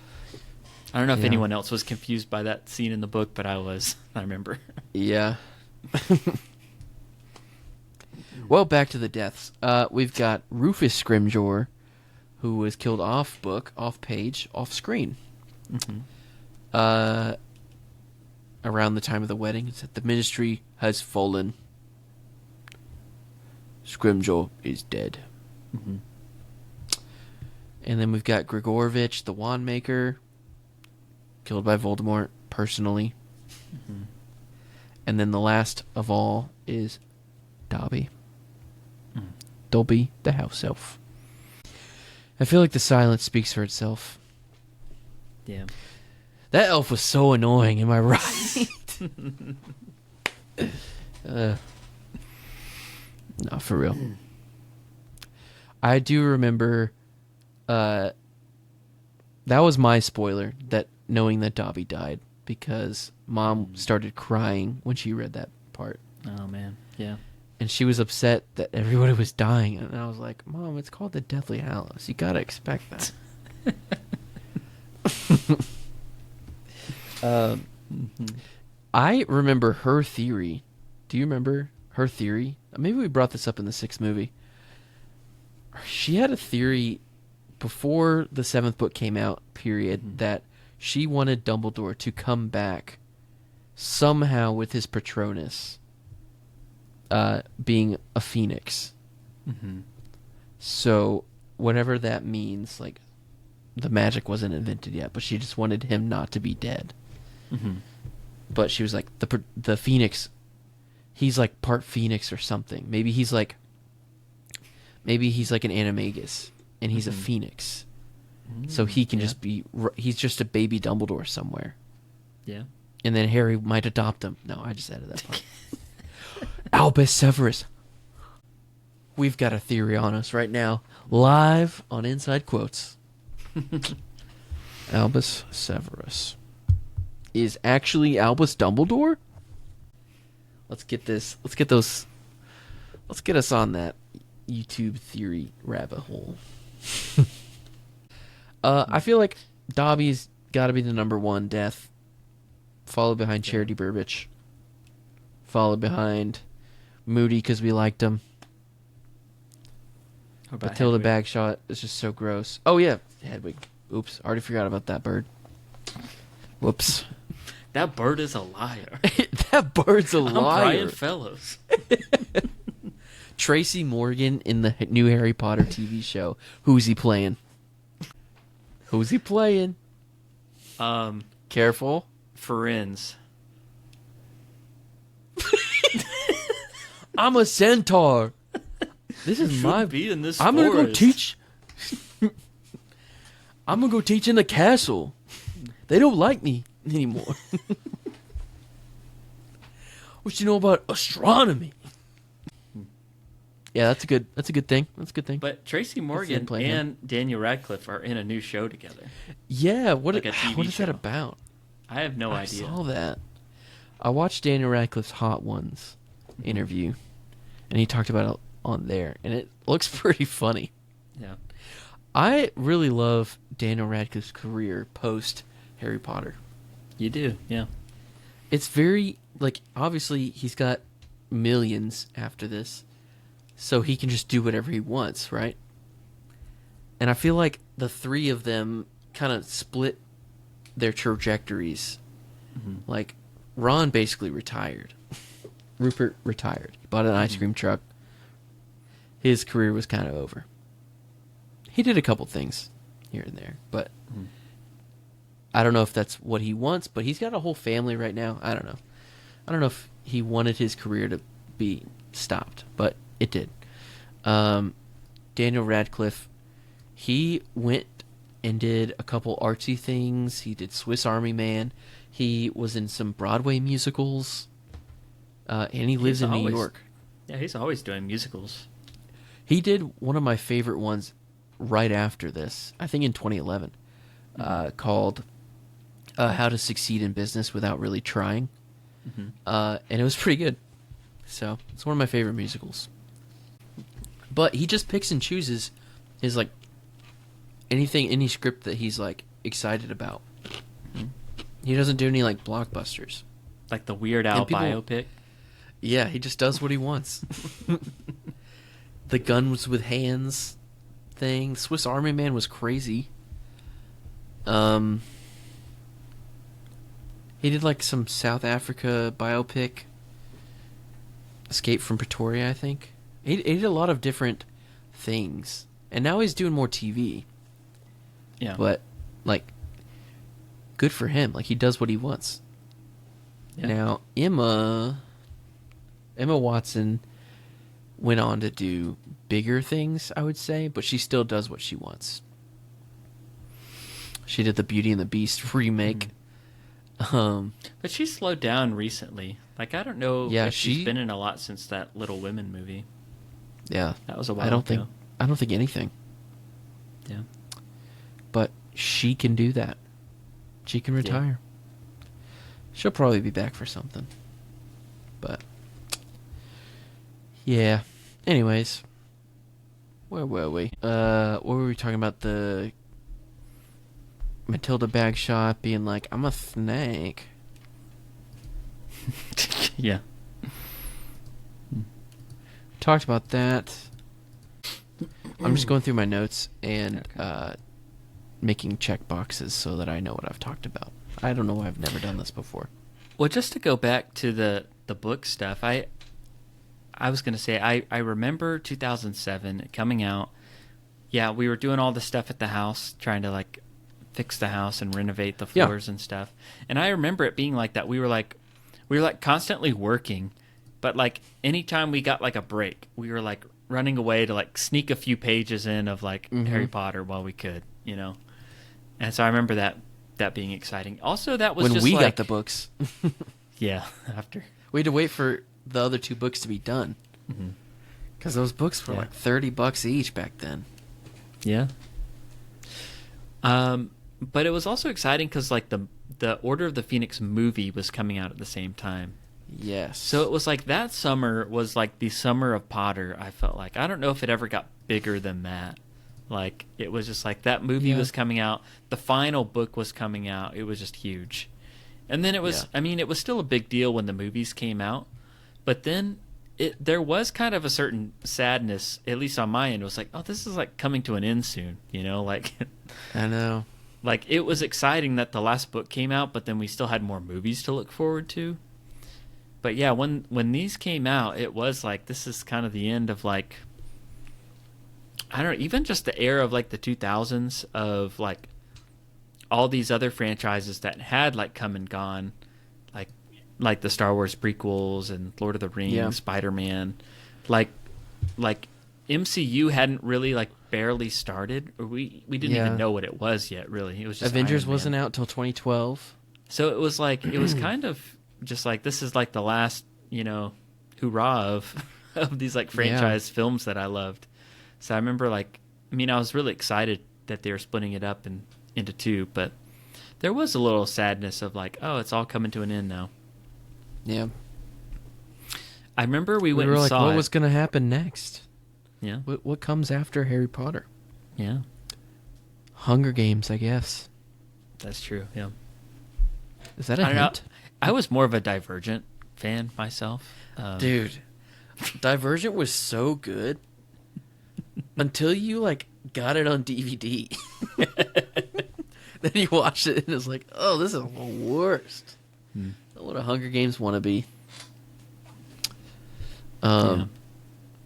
S2: I don't know if
S1: Yeah.
S2: anyone else was confused by that scene in the book, but I was. I remember.
S1: Yeah. Well, back to the deaths. We've got Rufus Scrimgeour, who was killed off book, off page, off screen. Around the time of the wedding, it said the ministry has fallen. Scrimgeour is dead. And then we've got Grigorovich, the wand maker, killed by Voldemort personally. And then the last of all is Dobby. Dobby, the house elf. I feel like the silence speaks for itself.
S2: Yeah.
S1: That elf was so annoying, am I right? No, for real. I do remember that was my spoiler, that knowing that Dobby died, because Mom started crying when she read that part.
S2: Oh man. Yeah.
S1: And she was upset that everybody was dying. And I was like, Mom, it's called the Deathly Hallows. You gotta expect that. I remember her theory. Do you remember her theory? Maybe we brought this up in the 6th movie. She had a theory before the 7th book came out, period, that she wanted Dumbledore to come back somehow with his Patronus being a phoenix. So whatever that means, like, the magic wasn't invented yet, but she just wanted him not to be dead. But she was like, the phoenix, he's like part phoenix or something. Maybe he's like an animagus, and he's a phoenix. So he can just be, he's just a baby Dumbledore somewhere.
S2: Yeah.
S1: And then Harry might adopt him. No, I just added that part. Albus Severus. We've got a theory on us right now, live on Inside Quotes. Albus Severus is actually Albus Dumbledore? Let's get us on that YouTube theory rabbit hole. I feel like Dobby's got to be the number 1 death, followed behind Charity Burbage, followed behind Moody because we liked him. Matilda Bagshot is just so gross. Oh yeah, Hedwig. Oops, already forgot about that bird. Whoops.
S2: That bird is a liar.
S1: That bird's a
S2: I'm
S1: liar.
S2: Brian Fellows.
S1: Tracy Morgan in the new Harry Potter TV show. Who's he playing? Who's he playing? Careful.
S2: Firenze.
S1: I'm a centaur. This is
S2: Shouldn't
S1: my.
S2: be in this
S1: I'm gonna go
S2: forest.
S1: teach. I'm gonna go teach in the castle. They don't like me anymore. What you know about astronomy? Yeah, that's a good thing. That's a good thing.
S2: But Tracy Morgan
S1: playing him.
S2: and Daniel Radcliffe are in a new show together.
S1: Yeah,
S2: Like a TV
S1: what is that
S2: show.
S1: about?
S2: I have no
S1: I
S2: idea.
S1: saw that. I watched Daniel Radcliffe's Hot Ones interview, and he talked about it on there, and it looks pretty funny.
S2: Yeah.
S1: I really love Daniel Radcliffe's career post Harry Potter.
S2: You do, yeah.
S1: It's very, like, obviously he's got millions after this, so he can just do whatever he wants, right? And I feel like the three of them kind of split their trajectories. Like, Ron basically retired. Rupert retired. He bought an ice cream truck. His career was kind of over. He did a couple things here and there, but I don't know if that's what he wants, but he's got a whole family right now. I don't know. I don't know if he wanted his career to be stopped, but it did. Daniel Radcliffe, he went and did a couple artsy things. He did Swiss Army Man. He was in some Broadway musicals. And he lives in New York.
S2: Yeah, he's always doing musicals.
S1: He did one of my favorite ones right after this, I think in 2011, called How to Succeed in Business Without Really Trying. And it was pretty good. So, it's one of my favorite musicals. But he just picks and chooses his, like, any script that he's, like, excited about. He doesn't do any, like, blockbusters.
S2: Like the Weird Al biopic.
S1: Yeah, he just does what he wants. The guns with hands thing. Swiss Army Man was crazy. He did like some South Africa biopic. Escape from Pretoria, I think. He did a lot of different things. And now he's doing more TV.
S2: Yeah.
S1: But, like, good for him. Like, he does what he wants.
S2: Yeah.
S1: Now, Emma Watson went on to do bigger things, I would say, but she still does what she wants. She did the Beauty and the Beast remake.
S2: But she slowed down recently. Like, I don't know if she's been in a lot since that Little Women movie.
S1: Yeah.
S2: That was a while ago.
S1: I don't think anything.
S2: Yeah.
S1: But she can do that. She can retire. She'll probably be back for something. But yeah. Anyways, where were we? What were we talking about? The Matilda Bagshot being like, "I'm a snake."
S2: Yeah.
S1: Talked about that. I'm just going through my notes and making check boxes so that I know what I've talked about. I don't know why I've never done this before.
S2: Well, just to go back to the book stuff, I was going to say, I remember 2007 coming out. Yeah, we were doing all the stuff at the house, trying to, like, fix the house and renovate the floors and stuff. And I remember it being like that. We were constantly working, but, like, anytime we got, like, a break, we were, like, running away to, like, sneak a few pages in of, like, Harry Potter while we could, you know? And so I remember that being exciting. Also, that was
S1: when
S2: just
S1: we
S2: like,
S1: got the books.
S2: yeah, after.
S1: We had to wait for the other two books to be done. Because those books were like $30 each back then.
S2: Yeah. But it was also exciting because, like, the Order of the Phoenix movie was coming out at the same time.
S1: Yes.
S2: So it was like that summer was like the summer of Potter, I felt like. I don't know if it ever got bigger than that. Like, it was just like that movie was coming out. The final book was coming out. It was just huge. And then it was, I mean, it was still a big deal when the movies came out. But then there was kind of a certain sadness, at least on my end. It was like, oh, this is like coming to an end soon, you know? Like,
S1: I know.
S2: Like, it was exciting that the last book came out, but then we still had more movies to look forward to. But yeah, when these came out, it was like, this is kind of the end of, like, I don't know, even just the era of, like, the 2000s of, like, all these other franchises that had, like, come and gone, like the Star Wars prequels and Lord of the Rings, Spider-Man. Like MCU hadn't really, like, barely started. Or we didn't even know what it was yet, really. It was just
S1: Avengers
S2: Iron Man.
S1: wasn't out till 2012.
S2: So it was like, it was kind of just like, this is like the last, you know, hurrah of of these like franchise films that I loved. So I remember I was really excited that they were splitting it up into two, but there was a little sadness of like, oh, it's all coming to an end now.
S1: Yeah.
S2: I remember we
S1: We
S2: went
S1: were
S2: and
S1: like,
S2: saw
S1: what
S2: it.
S1: was going to happen next?
S2: Yeah.
S1: What comes after Harry Potter?
S2: Yeah.
S1: Hunger Games, I guess.
S2: That's true. Yeah.
S1: Is that a
S2: I don't know.
S1: hint?
S2: I was more of a Divergent fan myself.
S1: Dude, Divergent was so good until you like got it on DVD. Then you watched it and it's like, oh, this is the worst. What a Hunger Games wannabe.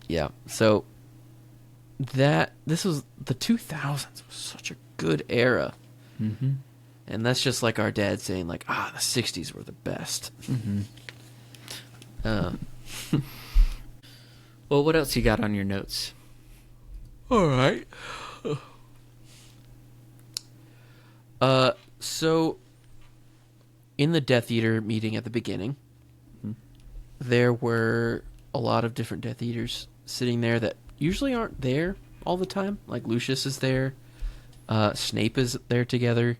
S1: Yeah. So this was the 2000s was such a good era.
S2: Mm-hmm.
S1: And that's just like our dad saying like, the 60s were the best.
S2: Mm-hmm. Well, what else you got on your notes?
S1: All right. So in the Death Eater meeting at the beginning, there were a lot of different Death Eaters sitting there that usually aren't there all the time. Like Lucius is there, Snape is there together.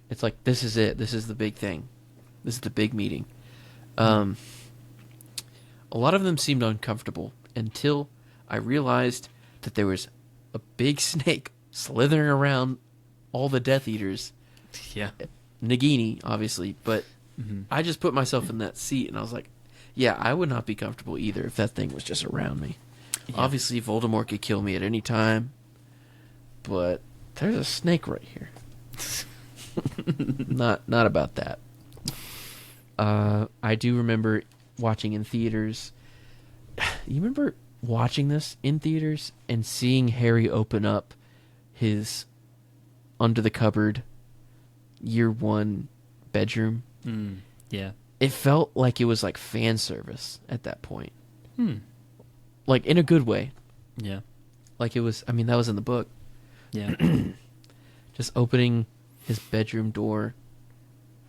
S1: It's like, this is it. This is the big thing. This is the big meeting. A lot of them seemed uncomfortable until I realized that there was a big snake slithering around all the Death Eaters.
S2: Yeah.
S1: Nagini, obviously, but I just put myself in that seat and I was like, yeah, I would not be comfortable either if that thing was just around me. Yeah. Obviously, Voldemort could kill me at any time, but there's a snake right here. Not about that. I do remember watching in theaters. You remember watching this in theaters and seeing Harry open up his under the cupboard year one bedroom?
S2: Yeah.
S1: It felt like it was like fan service at that point. Like in a good way.
S2: Yeah.
S1: Like it was, I mean, that was in the book.
S2: Yeah.
S1: Just opening his bedroom door.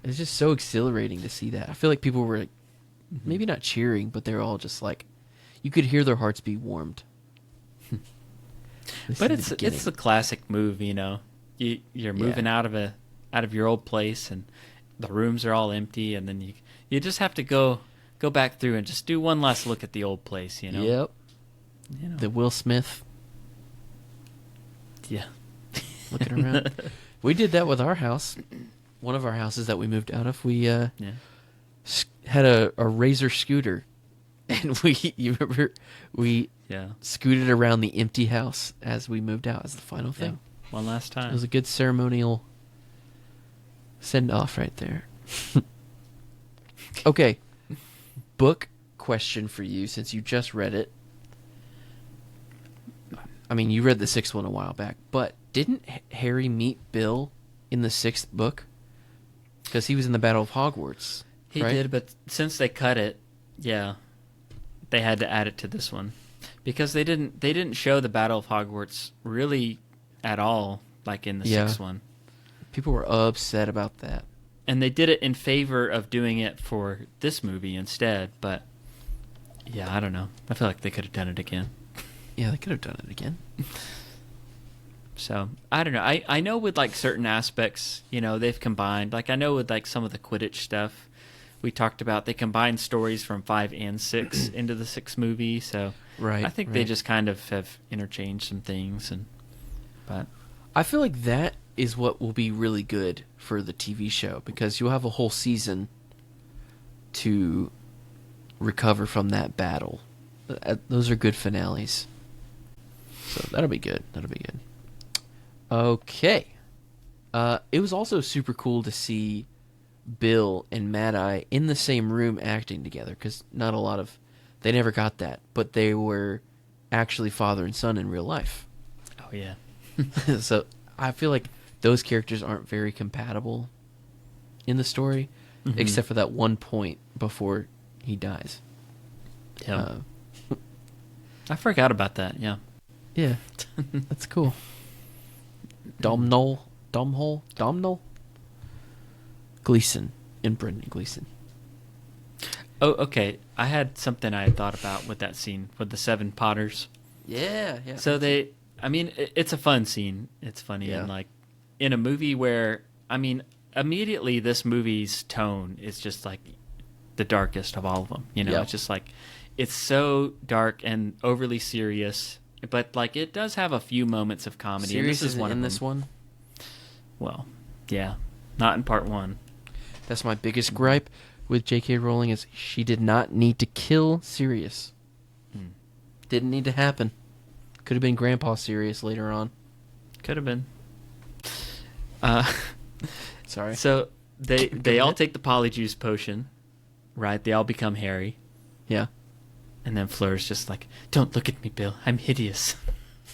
S1: It was just so exhilarating to see that. I feel like people were like, maybe not cheering, but they were all just like, you could hear their hearts be warmed.
S2: But it's the classic move, you know. You're moving out of your old place and the rooms are all empty, and then you just have to go back through and just do one last look at the old place, you know.
S1: Yep.
S2: You know.
S1: The Will Smith.
S2: Yeah.
S1: Looking around. We did that with our house. One of our houses that we moved out of, we had a Razor scooter, and you remember we scooted around the empty house as we moved out as the final thing.
S2: One last time.
S1: It was a good ceremonial send off right there. Okay, book question for you since you just read it. I mean, you read the sixth one a while back, but didn't Harry meet Bill in the sixth book? Because he was in the Battle of Hogwarts.
S2: He
S1: right?
S2: did, but since they cut it, they had to add it to this one because they didn't show the Battle of Hogwarts really at all, like in the sixth one.
S1: People were upset about that,
S2: and they did it in favor of doing it for this movie instead. But I don't know. I feel like they could have done it again.
S1: Yeah, they could have done it again.
S2: So, I don't know. I know with, like, certain aspects, you know, they've combined. Like, I know with, like, some of the Quidditch stuff we talked about, they combined stories from 5 and 6 into the 6th movie. So, I think they just kind of have interchanged some things. But
S1: I feel like that is what will be really good for the TV show, because you'll have a whole season to recover from that battle. Those are good finales. So that'll be good. Okay. It was also super cool to see Bill and Mad-Eye in the same room acting together, because they never got that, but they were actually father and son in real life.
S2: Oh, yeah.
S1: So I feel like those characters aren't very compatible in the story, except for that one point before he dies.
S2: Yeah. I forgot about that, yeah.
S1: Yeah, that's cool. Domhnall Gleeson and Brendan Gleeson.
S2: Oh, okay. I had something I had thought about with that scene with the seven Potters.
S1: Yeah, yeah.
S2: So I mean, it's a fun scene. It's funny.
S1: Yeah.
S2: And like in a movie where, I mean, immediately this movie's tone is just like the darkest of all of them. You know,
S1: Yep.
S2: it's just like, it's so dark and overly serious, but like it does have a few moments of comedy.
S1: Serious
S2: and this is
S1: isn't
S2: one
S1: in
S2: of
S1: this
S2: them.
S1: one.
S2: Well, yeah, not in part one.
S1: That's my biggest gripe with J.K. Rowling is she did not need to kill Sirius. Didn't need to happen. Could have been Grandpa Sirius later on.
S2: Could have been.
S1: Sorry.
S2: So they
S1: Go
S2: all
S1: ahead.
S2: take the polyjuice potion, right? They all become Harry.
S1: Yeah.
S2: And then Fleur's just like, "Don't look at me, Bill. I'm hideous."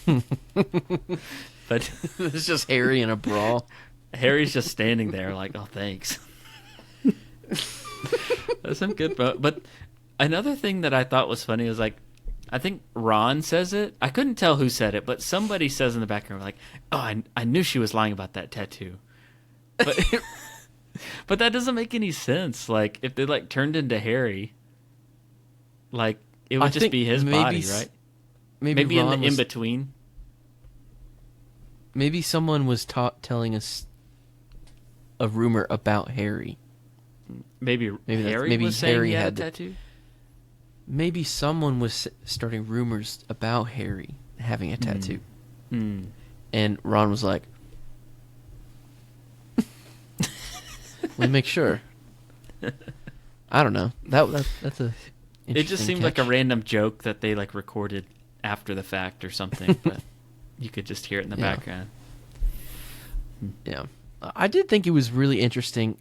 S2: But
S1: It's just Harry in a brawl.
S2: Harry's just standing there like, "Oh, thanks." That's some good, but another thing that I thought was funny was like, I think Ron says it. I couldn't tell who said it, but somebody says in the background like, "Oh, I knew she was lying about that tattoo." But but that doesn't make any sense. Like if they like turned into Harry, like it would
S1: I
S2: just
S1: think
S2: be his
S1: maybe
S2: body,
S1: s-
S2: right?
S1: Maybe
S2: in
S1: Ron
S2: the
S1: was-
S2: in between.
S1: Maybe someone was telling us a rumor about Harry.
S2: Maybe
S1: Maybe
S2: Harry
S1: maybe
S2: was saying
S1: Harry
S2: he had a
S1: had the-
S2: tattoo.
S1: Maybe someone was s- starting rumors about Harry having a tattoo.
S2: Hmm.
S1: And Ron was like, "Let me make sure." I don't know. That's a.
S2: It just
S1: interesting
S2: seemed like a
S1: catch.
S2: random joke that they like recorded after the fact or something, but you could just hear it in the
S1: Yeah.
S2: background.
S1: Yeah, I did think it was really interesting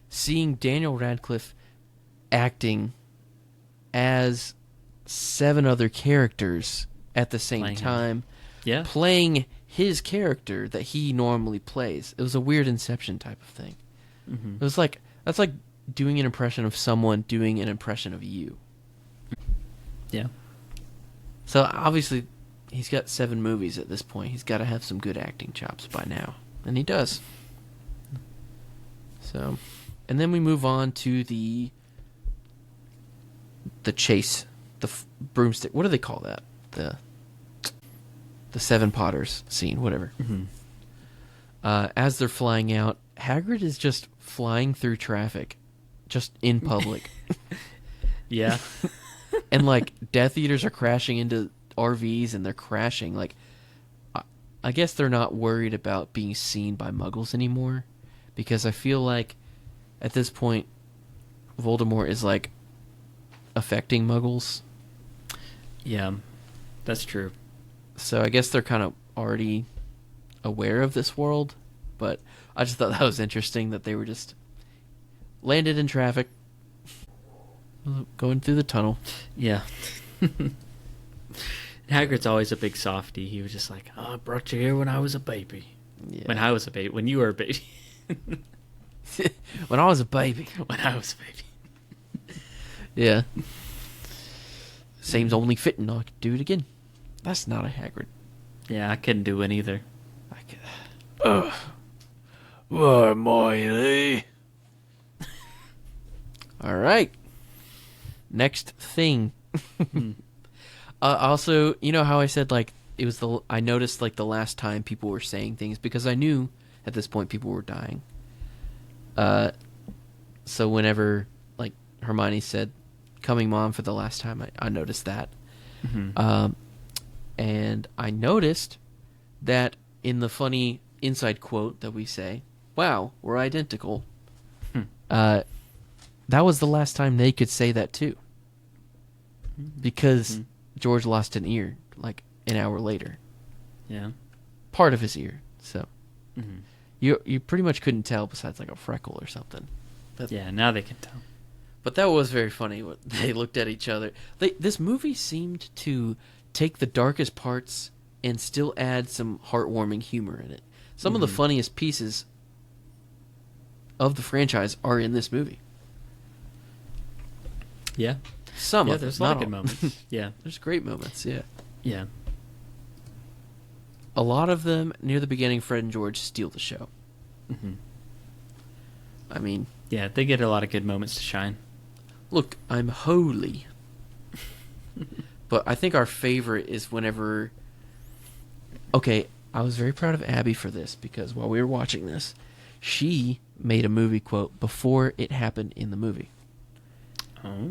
S1: seeing Daniel Radcliffe acting as 7 other characters at the same
S2: Playing him.
S1: time,
S2: Yeah.
S1: playing his character that he normally plays. It was a weird Inception type of thing.
S2: Mm-hmm.
S1: It was like that's like doing an impression of someone doing an impression of you.
S2: Yeah.
S1: So obviously, he's got 7 movies at this point. He's got to have some good acting chops by now, and he does. So, and then we move on to the chase, the broomstick. What do they call that? The 7 Potters scene, whatever.
S2: Mm-hmm.
S1: As they're flying out, Hagrid is just flying through traffic, just in public.
S2: Yeah.
S1: And like Death Eaters are crashing into RVs and they're crashing. Like, I guess they're not worried about being seen by Muggles anymore, because I feel like at this point, Voldemort is like affecting Muggles.
S2: Yeah. That's true.
S1: So I guess they're kind of already aware of this world. But I just thought that was interesting that they were just landed in traffic, going through the tunnel.
S2: Yeah. Hagrid's always a big softy. He was just like, "Oh, I brought you here when I was a baby."
S1: Yeah.
S2: When I was a baby. When you were a baby.
S1: When I was a baby.
S2: When I was a baby.
S1: Yeah. Seems only fitting I could do it again. That's not a Hagrid.
S2: Yeah, I couldn't do it either.
S1: I could. Why, Hermione? All right. Next thing. Also, you know how I said like it was I noticed like the last time people were saying things because I knew at this point people were dying. So whenever like Hermione said "coming, Mom" for the last time, I noticed that.
S2: Mm-hmm.
S1: And I noticed that in the funny inside quote that we say, "Wow, we're identical." That was the last time they could say that too, because George lost an ear like an hour later,
S2: Yeah.
S1: part of his ear. So
S2: Mm-hmm.
S1: you pretty much couldn't tell besides like a freckle or something.
S2: Yeah, now they can tell.
S1: But that was very funny. What they looked at each other. This movie seemed to take the darkest parts and still add some heartwarming humor in it. Some of the funniest pieces of the franchise are in this movie.
S2: Yeah.
S1: Some
S2: Yeah,
S1: of
S2: there's
S1: them,
S2: a lot
S1: not
S2: of good
S1: all.
S2: moments. Yeah.
S1: There's great moments. Yeah,
S2: Yeah.
S1: a lot of them near the beginning. Fred and George steal the show.
S2: Mm-hmm.
S1: I mean,
S2: Yeah, they get a lot of good moments to shine.
S1: look, I'm holy. But I think our favorite is whenever... Okay, I was very proud of Abby for this, because while we were watching this, she made a movie quote before it happened in the movie.
S2: Oh.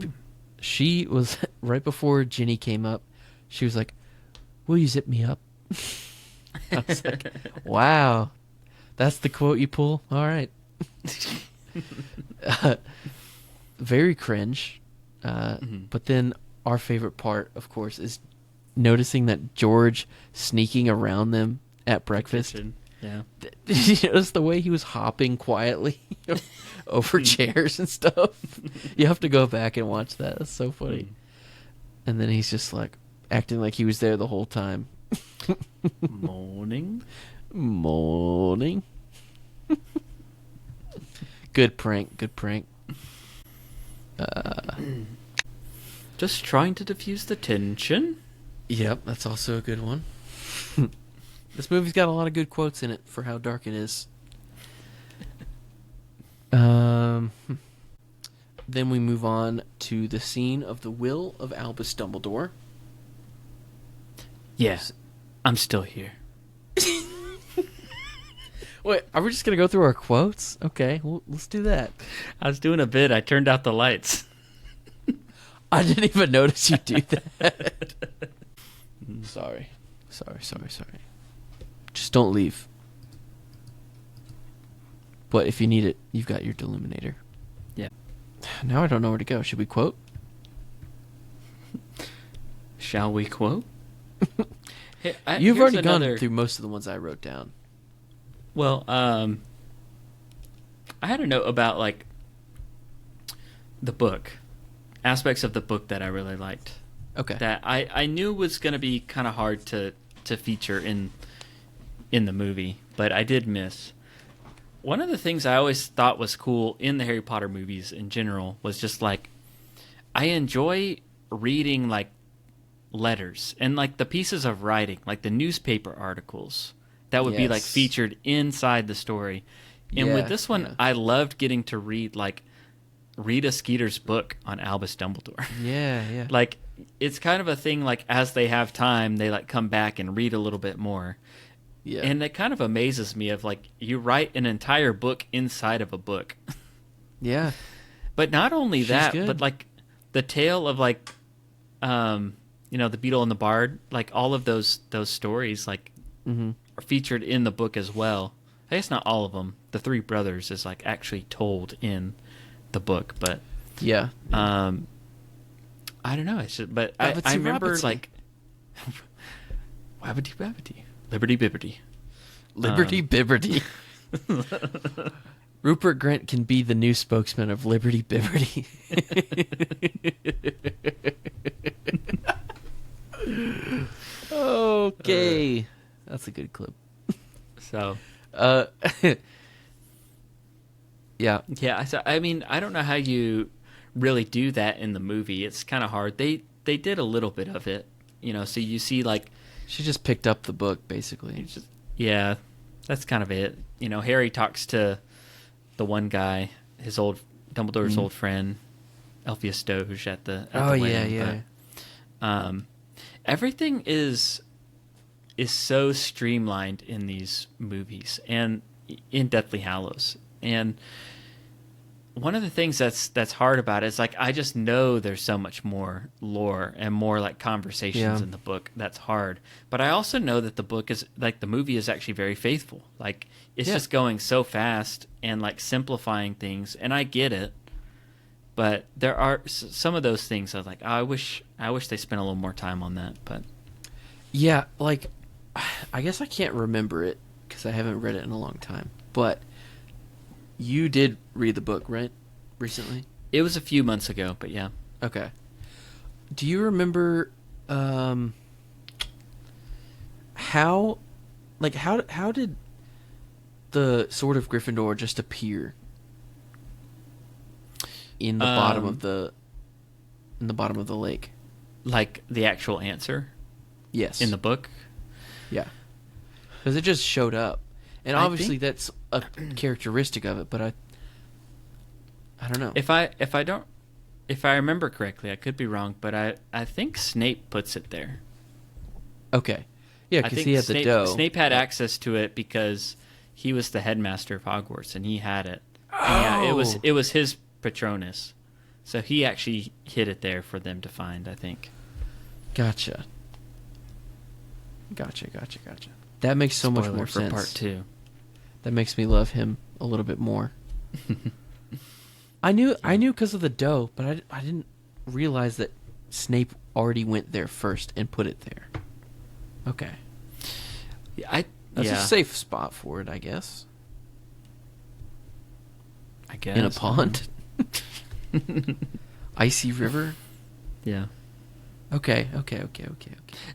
S1: She was, right before Ginny came up, she was like, "Will you zip me up?" I was like, wow, that's the quote you pull? All right. Very cringe. But then our favorite part, of course, is noticing that George sneaking around them at breakfast.
S2: Yeah.
S1: Did you notice the way he was hopping quietly over chairs and stuff? You have to go back and watch that. That's so funny. And then he's just like acting like he was there the whole time.
S2: Morning.
S1: Good prank.
S2: Just trying to diffuse the tension.
S1: Yep, that's also a good one. This movie's got a lot of good quotes in it for how dark it is. Then we move on to the scene of the will of Albus Dumbledore.
S2: Yes, I'm still here.
S1: Wait, are we just going to go through our quotes? Okay, well, let's do that.
S2: I was doing a bit. I turned out the lights.
S1: I didn't even notice you do that. Sorry. Just don't leave. But if you need it, you've got your Deluminator.
S2: Yeah.
S1: Now I don't know where to go. Should we quote?
S2: Shall we quote? Hey,
S1: You've
S2: here's
S1: already gone
S2: another-
S1: through most of the ones I wrote down.
S2: Well, I had a note about like the book, aspects of the book that I really liked.
S1: Okay.
S2: That I knew was going to be kind of hard to feature in the movie, but I did miss. One of the things I always thought was cool in the Harry Potter movies in general was just like I enjoy reading like letters and like the pieces of writing, like the newspaper articles that would be like
S1: Yes.
S2: featured inside the story. And
S1: Yeah,
S2: with this one,
S1: yeah.
S2: I loved getting to read Rita Skeeter's book on Albus Dumbledore.
S1: Yeah.
S2: Like it's kind of a thing like as they have time, they like come back and read a little bit more.
S1: Yeah.
S2: And it kind of amazes me of like you write an entire book inside of a book.
S1: Yeah.
S2: But not only
S1: She's
S2: that,
S1: good.
S2: but like the tale of like the Beetle and the Bard, like all of those stories like
S1: Mm-hmm.
S2: are featured in the book as well. I guess not all of them. The Three Brothers is like actually told in the book, but
S1: Yeah.
S2: I don't know. It's just, but I
S1: Rabbitsy
S2: remember
S1: rabbitsy.
S2: like wabbity wabbity, liberty bibbity,
S1: Liberty Bibberty. Rupert Grint can be the new spokesman of Liberty Bibberty. Okay. That's a good clip.
S2: So
S1: Uh, yeah.
S2: yeah, I mean, I don't know how you really do that in the movie. It's kind of hard. They did a little bit of it, so you see like
S1: She just picked up the book, basically.
S2: yeah, that's kind of it. Harry talks to the one guy, his old Dumbledore's old friend, Elphias Doge at the
S1: Oh, yeah,
S2: wedding,
S1: yeah.
S2: but, everything is so streamlined in these movies and in Deathly Hallows. And one of the things that's hard about it is like I just know there's so much more lore and more like conversations
S1: Yeah.
S2: in the book that's hard. But I also know that the book is like the movie is actually very faithful. Like it's
S1: Yeah.
S2: just going so fast and like simplifying things, and I get it. But there are some of those things I was like, oh, I wish they spent a little more time on that. But
S1: Yeah, like, I guess I can't remember it because I haven't read it in a long time. But you did read the book, right? Recently?
S2: it was a few months ago. But yeah,
S1: Okay. Do you remember how did the Sword of Gryffindor just appear in the bottom of the lake?
S2: like the actual answer
S1: Yes.
S2: in the book.
S1: Yeah. Because it just showed up. And
S2: I
S1: obviously
S2: think-
S1: that's a characteristic of it, but I don't know.
S2: If if I remember correctly, I could be wrong, but I think Snape puts it there.
S1: Okay. Yeah,
S2: I
S1: because
S2: think
S1: he had
S2: Snape,
S1: the dough.
S2: Snape had access to it because he was the headmaster of Hogwarts and he had it. And yeah,
S1: Oh.
S2: it was his Patronus, so he actually hid it there for them to find. I think.
S1: Gotcha. That makes so much
S2: Spoiler
S1: more
S2: for
S1: sense.
S2: part 2.
S1: That makes me love him a little bit more. I knew because of the dough, but I didn't realize that Snape already went there first and put it there. Okay.
S2: Yeah,
S1: That's a safe spot for it, I guess.
S2: I guess
S1: In a pond? Icy river?
S2: Yeah.
S1: Okay.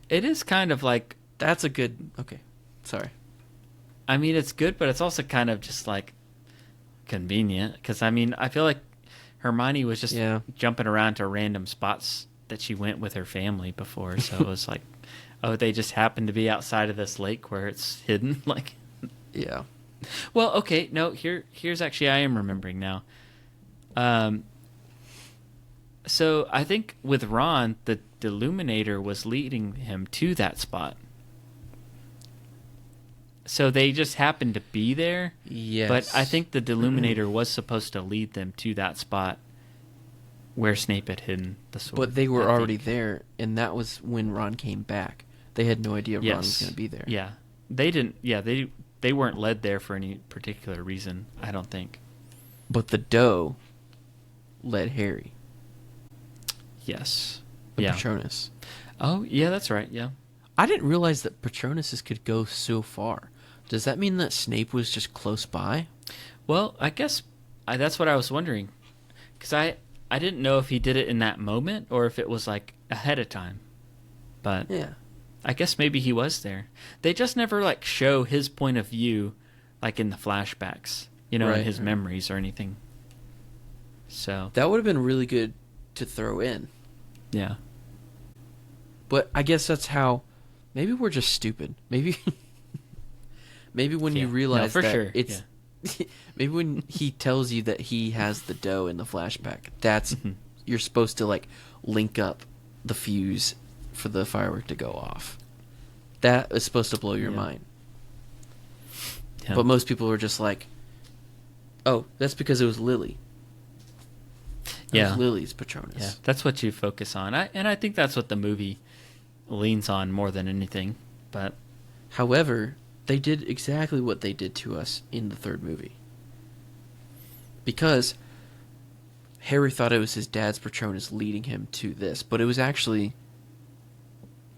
S2: It is kind of like,
S1: That's a good... Okay. Sorry.
S2: I mean, it's good, but it's also kind of just like convenient because I mean, I feel like Hermione was just jumping around to random spots that she went with her family before, so it was like, oh, they just happened to be outside of this lake where it's hidden. Like,
S1: Yeah.
S2: well, okay, no, here's actually I am remembering now. So I think with Ron, the Deluminator was leading him to that spot. So they just happened to be there.
S1: Yes.
S2: But I think the Deluminator was supposed to lead them to that spot where Snape had hidden the sword.
S1: But they were
S2: I
S1: already
S2: think.
S1: there, and that was when Ron came back. They had no idea Ron was going to be there.
S2: Yeah. They didn't. Yeah, they weren't led there for any particular reason, I don't think.
S1: But the dough led Harry.
S2: Yes.
S1: The
S2: Yeah.
S1: Patronus.
S2: Oh, yeah, that's right. Yeah.
S1: I didn't realize that Patronuses could go so far. Does that mean that Snape was just close by?
S2: Well, I guess that's what I was wondering. Because I didn't know if he did it in that moment or if it was like ahead of time. But
S1: Yeah.
S2: I guess maybe he was there. They just never like show his point of view like in the flashbacks, in
S1: Right.
S2: his memories or anything. So,
S1: That would have been really good to throw in.
S2: yeah.
S1: But I guess that's how... Maybe we're just stupid. Maybe when you
S2: Yeah.
S1: realize
S2: No, for
S1: that
S2: sure.
S1: it's... Maybe when he tells you that he has the dough in the flashback, that's... You're supposed to, like, link up the fuse for the firework to go off. That is supposed to blow your mind.
S2: Yeah.
S1: But most people are just like, oh, that's because it was Lily. It was Lily's Patronus.
S2: Yeah, that's what you focus on. And I think that's what the movie leans on more than anything. But
S1: However, they did exactly what they did to us in the third movie. Because Harry thought it was his dad's Patronus leading him to this, but it was actually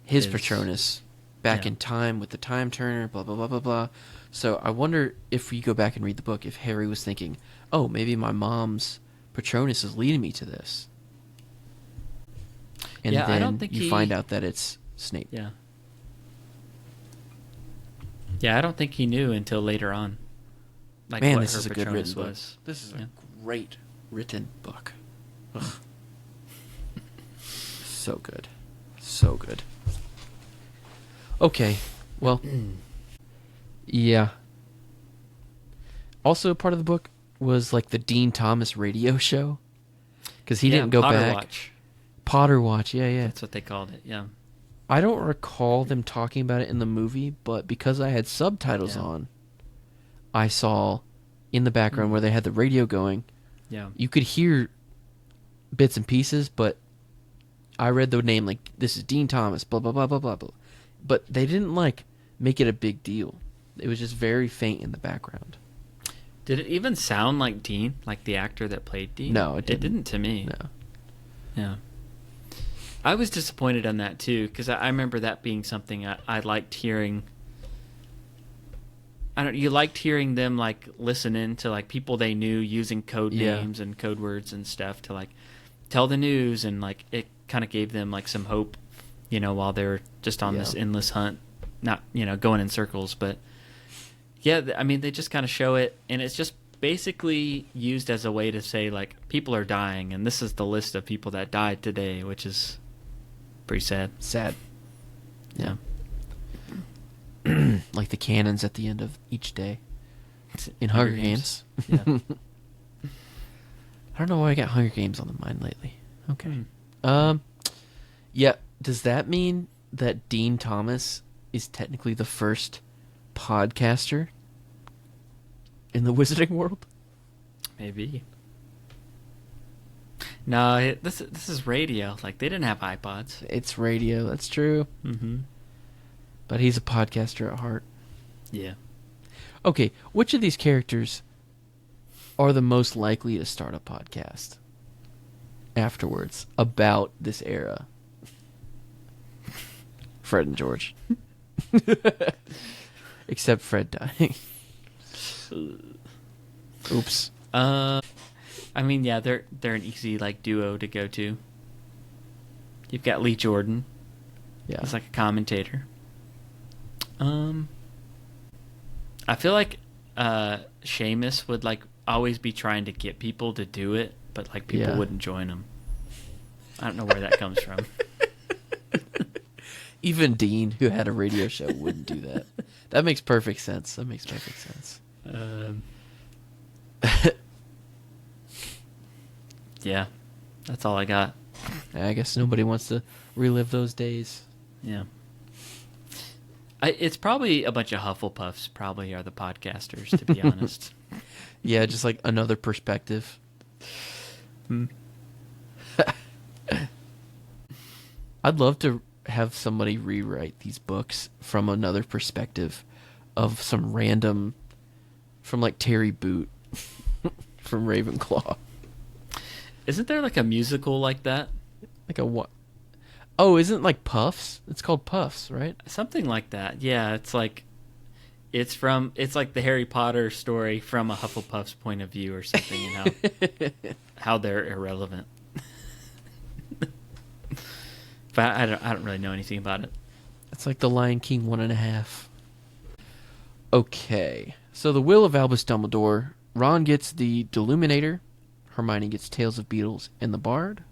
S1: his Patronus back in time with the time turner, blah, blah, blah, blah, blah. So I wonder if you go back and read the book, if Harry was thinking, oh, maybe my mom's Patronus is leading me to this. And
S2: Yeah,
S1: then
S2: I don't think
S1: you
S2: he-
S1: find out that it's Snape.
S2: yeah. Yeah, I don't think he knew until later on. Like
S1: Man,
S2: what
S1: this
S2: her
S1: is a good
S2: Patronus
S1: written book.
S2: was.
S1: This is
S2: Yeah.
S1: a great written book. Ugh. So good. So good. Okay. Well, yeah. Also, part of the book was like the Dean Thomas radio show. Because he didn't go
S2: Potter
S1: back.
S2: Watch.
S1: Potter Watch, yeah.
S2: That's what they called it. Yeah.
S1: I don't recall them talking about it in the movie, but because I had subtitles
S2: Yeah.
S1: on, I saw in the background where they had the radio going,
S2: Yeah.
S1: you could hear bits and pieces, but I read the name like, this is Dean Thomas, blah, blah, blah, blah, blah, blah. But they didn't, like, make it a big deal. It was just very faint in the background.
S2: Did it even sound like Dean, like the actor that played Dean?
S1: No, it
S2: It
S1: didn't.
S2: didn't to me.
S1: No.
S2: Yeah. I was disappointed on that too, because I remember that being something I liked hearing. You liked hearing them like listen in to like people they knew using code
S1: Yeah.
S2: names and code words and stuff to like tell the news, and like it kind of gave them like some hope, while they're just on this
S1: Yeah.
S2: endless hunt, not going in circles. But yeah, I mean they just kind of show it, and it's just basically used as a way to say like people are dying, and this is the list of people that died today, which is pretty sad.
S1: Sad.
S2: Yeah.
S1: Like the cannons at the end of each day. In Hunger Games.
S2: Yeah.
S1: I don't know why I got Hunger Games on the mind lately. Okay. Yeah. Does that mean that Dean Thomas is technically the first podcaster in the wizarding world?
S2: Maybe. No, this is radio. Like, they didn't have iPods.
S1: It's radio. That's true.
S2: Mm-hmm.
S1: But he's a podcaster at heart.
S2: Yeah.
S1: Okay. Which of these characters are the most likely to start a podcast afterwards about this era? Fred and George. Except Fred dying. Oops.
S2: I mean, yeah, they're an easy like duo to go to. You've got Lee Jordan.
S1: Yeah.
S2: He's like a commentator. I feel like Seamus would like always be trying to get people to do it, but like people wouldn't join him. I don't know where that comes from.
S1: Even Dean, who had a radio show, wouldn't do that. That makes perfect sense.
S2: Yeah, that's all I got.
S1: I guess nobody wants to relive those days.
S2: Yeah. It's probably a bunch of Hufflepuffs probably are the podcasters, to be honest.
S1: Yeah, just like another perspective. I'd love to have somebody rewrite these books from another perspective of some random, from like Terry Boot from Ravenclaw.
S2: Isn't there like a musical like that?
S1: Like a what? Oh, isn't like Puffs? It's called Puffs, right?
S2: Something like that. Yeah, it's like it's like the Harry Potter story from a Hufflepuff's point of view or something, you know. How they're irrelevant. But I don't really know anything about it.
S1: It's like the Lion King 1.5. Okay. So the Will of Albus Dumbledore. Ron gets the Deluminator. Hermione gets Tales of Beetles and the Bard.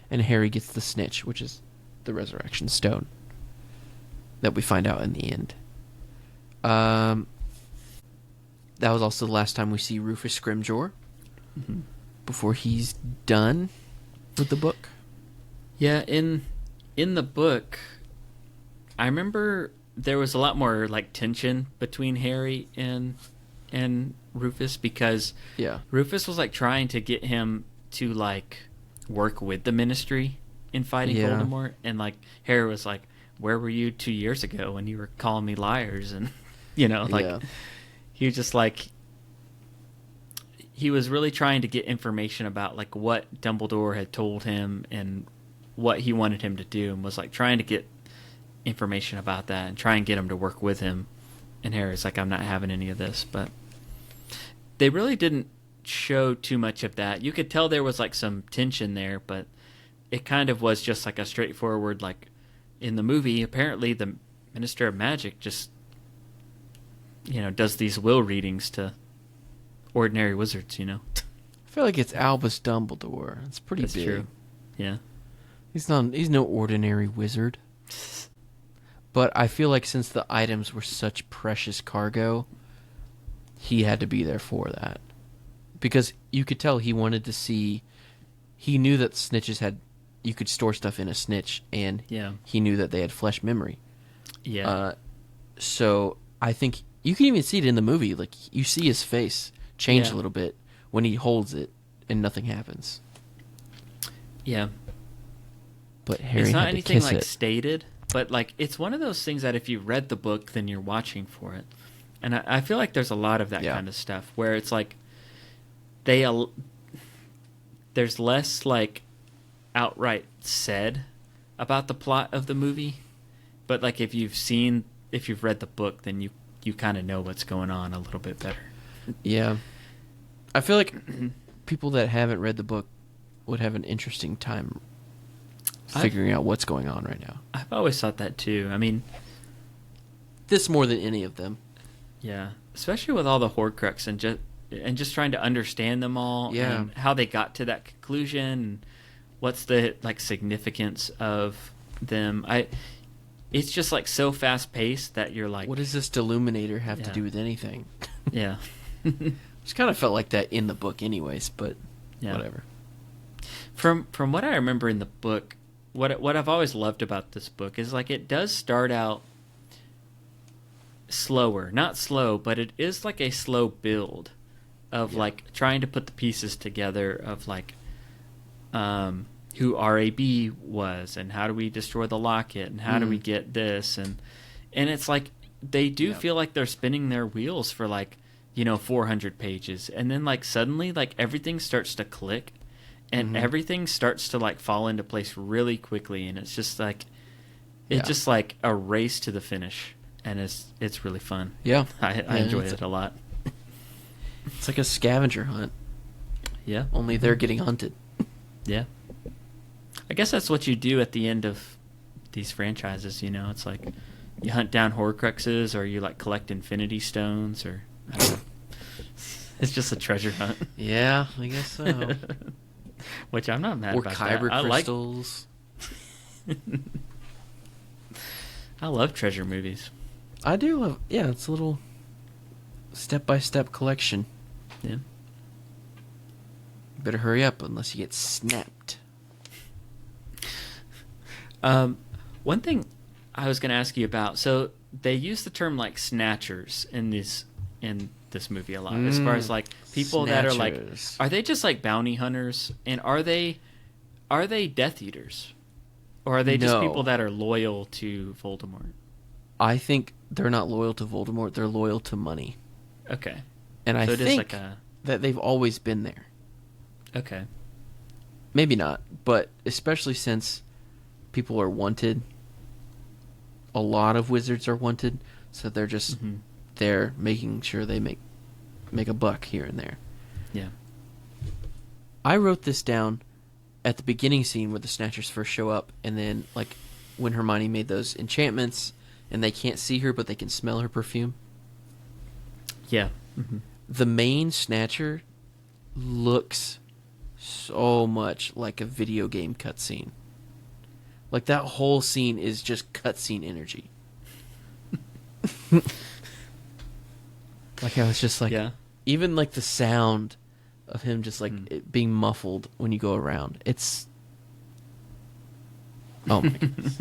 S1: And Harry gets the Snitch, which is the Resurrection Stone that we find out in the end. That was also the last time we see Rufus Scrimgeour before he's done with the book.
S2: Yeah, in the book, I remember there was a lot more like tension between Harry and Rufus because Rufus was like trying to get him to like work with the Ministry in fighting Voldemort, and like Harry was like, "Where were you 2 years ago when you were calling me liars?" And he was just like, he was really trying to get information about like what Dumbledore had told him and what he wanted him to do, and was like trying to get information about that and try and get him to work with him. And Harry's like, "I'm not having any of this." But they really didn't show too much of that. You could tell there was like some tension there, but it kind of was just like a straightforward, like in the movie, apparently the Minister of Magic just, does these will readings to ordinary wizards,
S1: I feel like it's Albus Dumbledore. It's pretty
S2: That's
S1: big.
S2: true. Yeah.
S1: He's no ordinary wizard. But I feel like since the items were such precious cargo, he had to be there for that. Because you could tell he wanted to see... He knew that snitches had... You could store stuff in a snitch, and he knew that they had flesh memory.
S2: Yeah.
S1: So I think... You can even see it in the movie. Like, you see his face change a little bit when he holds it, and nothing happens.
S2: Yeah.
S1: But Harry
S2: it's not
S1: had to
S2: anything
S1: kiss
S2: like
S1: it.
S2: stated, but like it's one of those things that if you read the book, then you're watching for it. And I feel like there's a lot of that kind of stuff where it's like there's less like outright said about the plot of the movie, but like if you've read the book, then you kind of know what's going on a little bit better.
S1: Yeah. I feel like people that haven't read the book would have an interesting time figuring out what's going on right now.
S2: I've always thought that too. I mean,
S1: this more than any of them.
S2: Yeah, especially with all the Horcrux and just trying to understand them all and how they got to that conclusion and what's the like significance of them. It's just like so fast paced that you're like,
S1: what does this Deluminator have to do with anything?
S2: Yeah.
S1: Just kind of felt like that in the book anyways, but whatever.
S2: From what I remember in the book, what I've always loved about this book is like it does start out slower, not slow, but it is like a slow build of like trying to put the pieces together of like who RAB was and how do we destroy the locket and how do we get this and it's like they do feel like they're spinning their wheels for like 400 pages, and then like suddenly like everything starts to click and everything starts to like fall into place really quickly, and it's just like it's just like a race to the finish, and it's really fun. I enjoy it a lot.
S1: It's like a scavenger hunt.
S2: Yeah,
S1: only they're getting hunted.
S2: Yeah, I guess that's what you do at the end of these franchises. It's like you hunt down Horcruxes, or you like collect Infinity Stones, or I don't know. It's just a treasure hunt.
S1: Yeah, I guess so.
S2: Which I'm not mad
S1: or
S2: about.
S1: Kyber
S2: that.
S1: crystals.
S2: I love treasure movies.
S1: I do love. Yeah, it's a little step-by-step collection.
S2: Yeah.
S1: Better hurry up, unless you get snapped.
S2: One thing I was going to ask you about. So they use the term like snatchers in this movie a lot, as far as like people
S1: Snatchers.
S2: that are like, are they just like bounty hunters, and are they Death Eaters, or are they just
S1: No.
S2: people that are loyal to Voldemort?
S1: I think they're not loyal to Voldemort. They're loyal to money.
S2: Okay.
S1: And
S2: So
S1: I
S2: it is
S1: think
S2: like a...
S1: that they've always been there.
S2: Okay.
S1: Maybe not, but especially since people are wanted. A lot of wizards are wanted, so they're just there making sure they make a buck here and there.
S2: Yeah.
S1: I wrote this down at the beginning scene where the Snatchers first show up, and then like when Hermione made those enchantments and they can't see her but they can smell her perfume.
S2: Yeah.
S1: The main Snatcher looks so much like a video game cutscene. Like that whole scene is just cutscene energy. Like how it's just like, even like the sound of him just like it being muffled when you go around. It's, oh my goodness.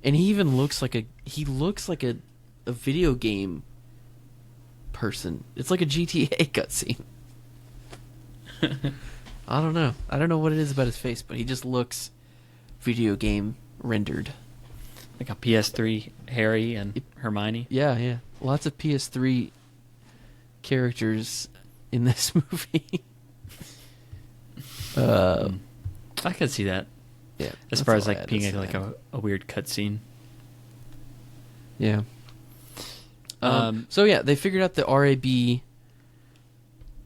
S1: And he even looks like a video game person. It's like a GTA cutscene. I don't know. I don't know what it is about his face, but he just looks video game rendered.
S2: Like a PS3 Harry and Hermione.
S1: Yeah. Lots of PS3 characters in this movie.
S2: I could see that.
S1: Yeah.
S2: As far as like being a weird cutscene.
S1: Yeah. So yeah, they figured out the RAB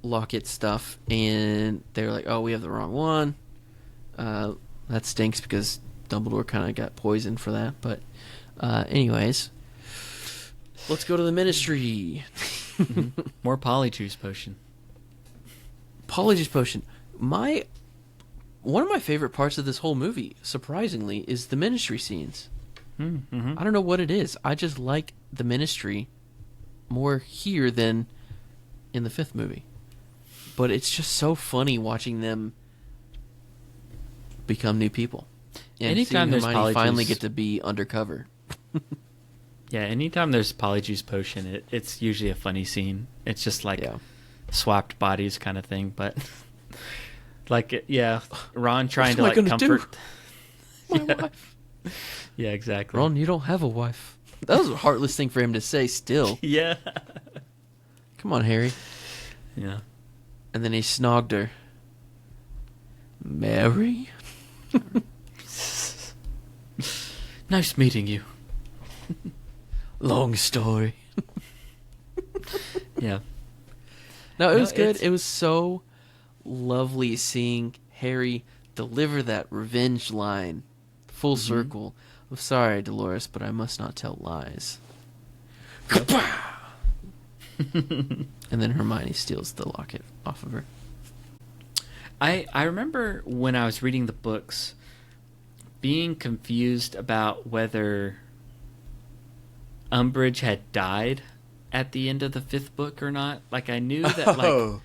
S1: locket stuff, and they were like, "Oh, we have the wrong one." That stinks because Dumbledore kind of got poisoned for that. But anyways, let's go to the Ministry.
S2: More Polyjuice Potion.
S1: Polyjuice Potion. One of my favorite parts of this whole movie, surprisingly, is the Ministry scenes. I don't know what it is. I just like the Ministry more here than in the fifth movie. But it's just so funny watching them become new people. And
S2: Anytime
S1: seeing
S2: there's
S1: Hermione
S2: Polyjuice...
S1: finally get to be undercover.
S2: Yeah, anytime there's Polyjuice Potion, it's usually a funny scene. It's just like swapped bodies kind of thing, but like Ron trying to like comfort
S1: my wife.
S2: Yeah, exactly.
S1: Ron, you don't have a wife. That was a heartless thing for him to say still.
S2: Yeah.
S1: Come on, Harry.
S2: Yeah.
S1: And then he snogged her. Mary?
S2: Nice meeting you.
S1: Long story.
S2: Yeah.
S1: No, it was good. It was so lovely seeing Harry deliver that revenge line full circle of, "Sorry, Dolores, but I must not tell lies." And then Hermione steals the locket off of her.
S2: I remember when I was reading the books being confused about whether Umbridge had died at the end of the fifth book or not. Like I knew that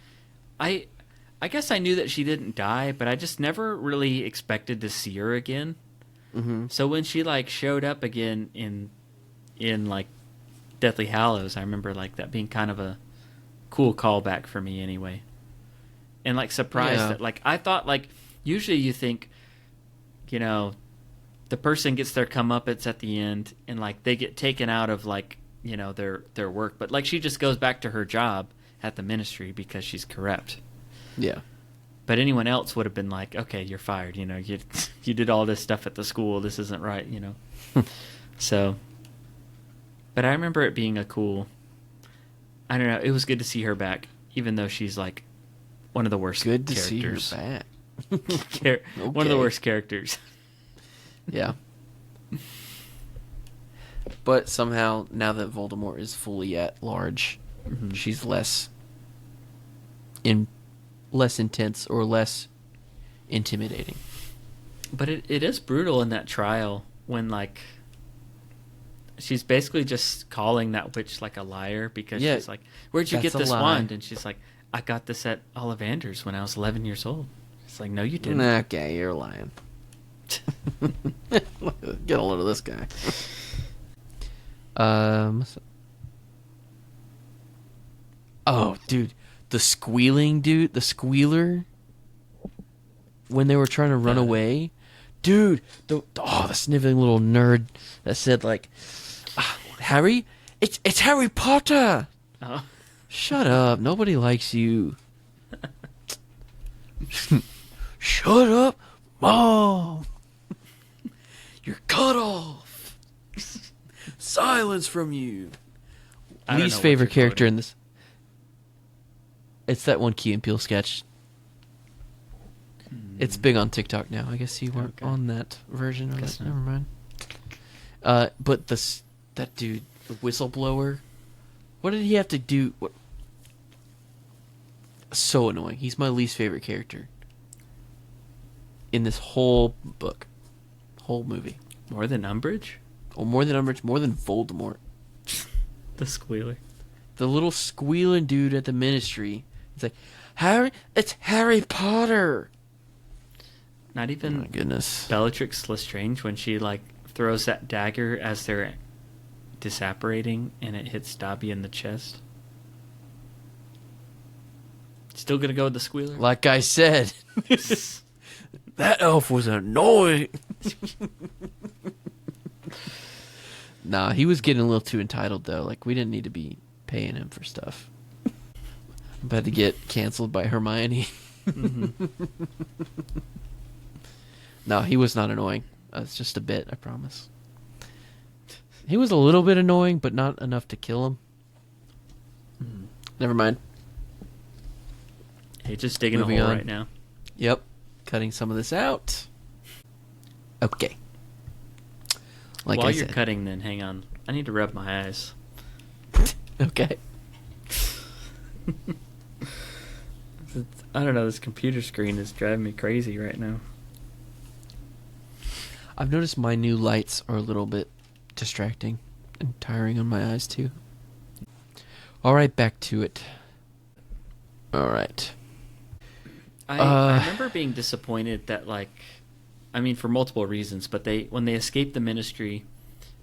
S2: I guess I knew that she didn't die, but I just never really expected to see her again.
S1: Mm-hmm.
S2: So when she like showed up again in like Deathly Hallows, I remember like that being kind of a cool callback for me anyway. And like surprised that like I thought like usually you think, you know, the person gets their comeuppance at the end and like they get taken out of like, you know, their work, but like she just goes back to her job at the ministry because she's corrupt.
S1: Yeah.
S2: But anyone else would have been like, okay, you're fired. You know, you did all this stuff at the school. This isn't right, you know. So, but I remember it being a cool, I don't know, it was good to see her back, even though she's like one of the worst
S1: Good to
S2: characters.
S1: see her back.
S2: One of the worst characters.
S1: Yeah. But somehow, now that Voldemort is fully at large, she's less intense or less intimidating.
S2: But it is brutal in that trial when like she's basically just calling that witch like a liar because she's like, "Where'd you get this wand?" And she's like, "I got this at Ollivander's when I was 11 years old." It's like, "No, you didn't."
S1: Okay, you're lying. Get a load of this guy. Oh, dude, the squealing dude, the squealer. When they were trying to run away, dude, the sniveling little nerd that said like, "Harry, it's Harry Potter."
S2: Oh.
S1: Shut up! Nobody likes you. Shut up, Mom. You're cut off. Silence from you. Least favorite character in this. It's that one Key and Peele sketch. It's big on TikTok now. I guess you weren't on that version of it. Never mind. But that dude, the whistleblower, what did he have to do? What? So annoying. He's my least favorite character in this whole book, whole movie.
S2: More than Umbridge?
S1: Or more than Umbridge, more than Voldemort.
S2: The squealer.
S1: The little squealing dude at the ministry. It's like, Harry, it's Harry Potter.
S2: Not even
S1: oh my goodness.
S2: Bellatrix Lestrange when she like throws that dagger as they're disapparating and it hits Dobby in the chest. Still gonna go with the squealer?
S1: Like I said, that elf was annoying. Nah, he was getting a little too entitled though. Like we didn't need to be paying him for stuff. I'm about to get canceled by Hermione. No, he was not annoying. It's just a bit, I promise. He was a little bit annoying, but not enough to kill him. Never mind.
S2: Hey, just digging
S1: Moving
S2: a hole
S1: on.
S2: right now.
S1: Yep. Cutting some of this out. Okay. Like
S2: While
S1: I
S2: you're
S1: said.
S2: cutting, then hang on. I need to rub my eyes.
S1: Okay.
S2: I don't know. This computer screen is driving me crazy right now.
S1: I've noticed my new lights are a little bit distracting and tiring on my eyes too. Alright, back to it. Alright.
S2: I remember being disappointed that, like, I mean, for multiple reasons, but when they escape the ministry,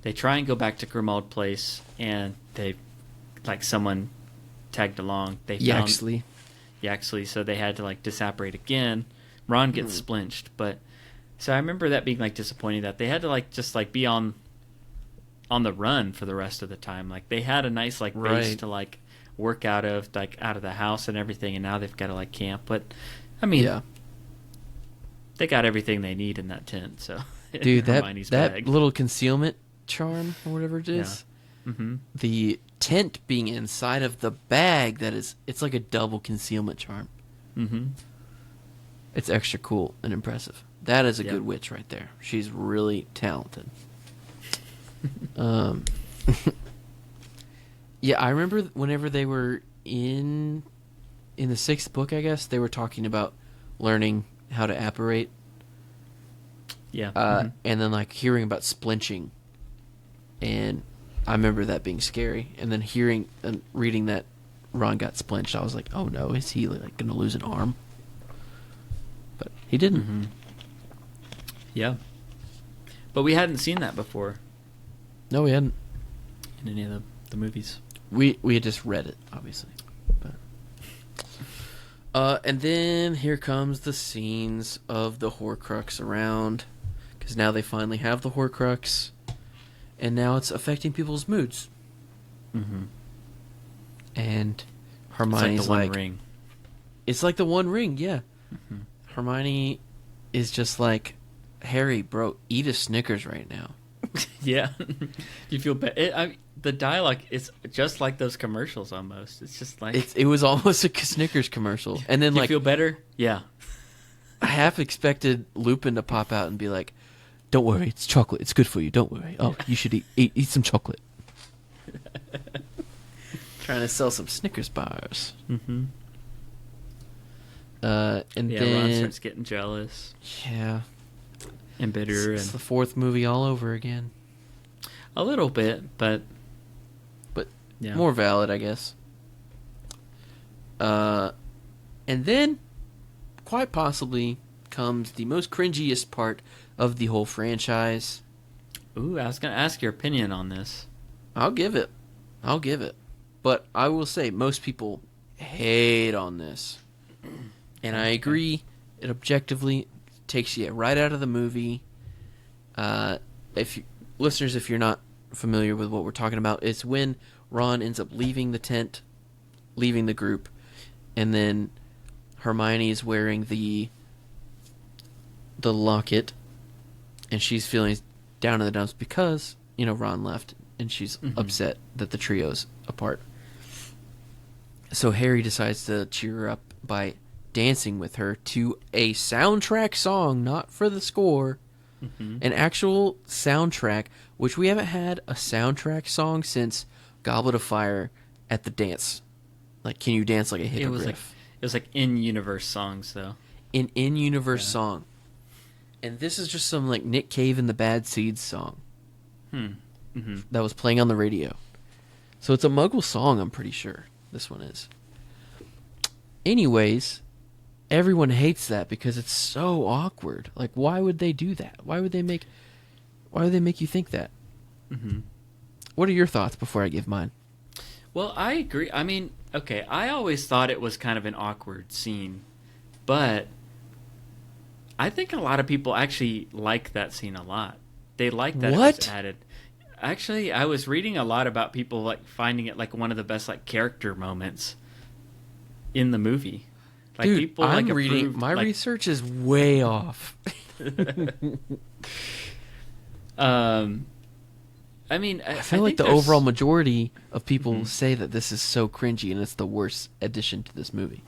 S2: they try and go back to Grimmauld Place, and they, like, someone tagged along. They found Yaxley, so they had to, like, disapparate again. Ron gets splinched, but so I remember that being, like, disappointing that they had to, like, just, like, be on the run for the rest of the time. Like, they had a nice, like, base to, like, work out of the house and everything, and now they've got to, like, camp. But I mean, they got everything they need in that tent. So,
S1: dude,
S2: that
S1: that little concealment charm or whatever it is, the tent being inside of the bag, it's like a double concealment charm. It's extra cool and impressive. That is a good witch right there. She's really talented. Yeah, I remember whenever they were in the sixth book, I guess, they were talking about learning how to apparate.
S2: Yeah.
S1: And then, like, hearing about splinching. And I remember that being scary. And then hearing and reading that Ron got splinched, I was like, oh no, is he, like, going to lose an arm? He didn't.
S2: Mm-hmm. Yeah. But we hadn't seen that before
S1: No, we hadn't.
S2: in any of the movies.
S1: We had just read it, obviously. And then here comes the scenes of the Horcrux around, because now they finally have the Horcrux, and now it's affecting people's moods.
S2: Mm-hmm.
S1: And
S2: It's
S1: Hermione's
S2: like the One Ring.
S1: It's like the One Ring, yeah.
S2: Mm-hmm.
S1: Hermione is just like, Harry, bro, eat a Snickers right now.
S2: Yeah. You feel bad. The dialogue is just like those commercials almost. It's just like...
S1: It was almost a Snickers commercial. And then,
S2: you
S1: like,
S2: feel better? Yeah.
S1: I half expected Lupin to pop out and be like, don't worry, it's chocolate. It's good for you. Don't worry. Oh, you should eat some chocolate. Trying to sell some Snickers bars.
S2: Mm-hmm.
S1: And
S2: Yeah,
S1: then...
S2: Ron starts getting jealous
S1: Yeah.
S2: and bitter.
S1: It's
S2: And
S1: the fourth movie all over again.
S2: a little bit, but yeah.
S1: More valid, I guess. And then, quite possibly, comes the most cringiest part of the whole franchise.
S2: Ooh, I was going to ask your opinion on this.
S1: I'll give it. But I will say, most people hate on this. And I agree, it objectively takes you right out of the movie. Listeners, if you're not familiar with what we're talking about, it's when Ron ends up leaving the tent, leaving the group, and then Hermione is wearing the locket, and she's feeling down in the dumps because, Ron left, and she's upset that the trio's apart. So Harry decides to cheer her up by dancing with her to a soundtrack song, not for the score, an actual soundtrack, which we haven't had a soundtrack song since Goblet of Fire at the dance. Like, can you dance like a hippogriff?
S2: It was like in-universe songs, though.
S1: An in-universe song. And this is just some, like, Nick Cave and the Bad Seeds song that was playing on the radio. So it's a Muggle song, I'm pretty sure. This one is. Anyways, everyone hates that because it's so awkward. Like, why would they do that? Why would they make you think that?
S2: Mm-hmm.
S1: What are your thoughts before I give mine?
S2: Well, I agree. I mean, okay, I always thought it was kind of an awkward scene, but I think a lot of people actually like that scene a lot. They like that it was added. Actually, I was reading a lot about people like finding it like one of the best like character moments in the movie. Like,
S1: Dude,
S2: people
S1: I'm
S2: like
S1: reading.
S2: approved,
S1: My
S2: like,
S1: research is way off.
S2: I mean,
S1: I feel like the overall majority of people say that this is so cringy and it's the worst addition to this movie.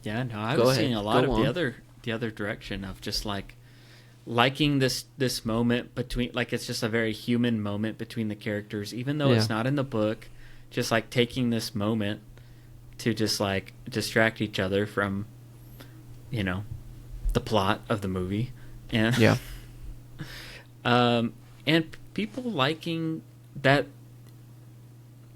S2: Yeah, no, I
S1: Go
S2: was
S1: ahead.
S2: seeing a lot
S1: Go
S2: of
S1: on.
S2: the other direction of just like liking this moment between, like, it's just a very human moment between the characters, even though it's not in the book. Just like taking this moment to just like distract each other from, the plot of the movie, and and people liking that.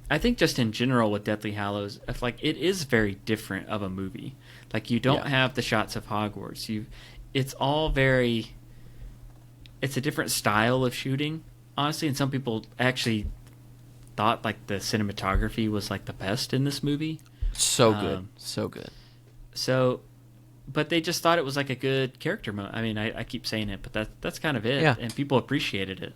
S2: I think just in general with Deathly Hallows, it's like it is very different of a movie. Like, you don't have the shots of Hogwarts. It's all very. It's a different style of shooting, honestly, and some people actually thought like the cinematography was like the best in this movie.
S1: So good.
S2: So, but they just thought it was like a good character moment. I mean, I keep saying it, but that's kind of it.
S1: Yeah.
S2: And people appreciated it.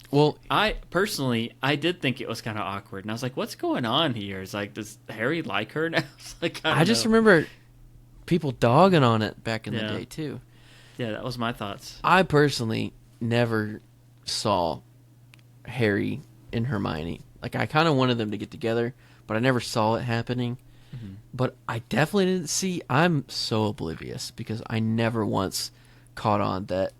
S1: Well,
S2: I personally did think it was kind of awkward, and I was like, "What's going on here?" It's like, does Harry like her now? It's like, I
S1: just
S2: know.
S1: remember people dogging on it back in the day too.
S2: Yeah, that was my thoughts.
S1: I personally never saw Harry and Hermione. Like, I kind of wanted them to get together, but I never saw it happening. But I definitely didn't see. I'm so oblivious because I never once caught on that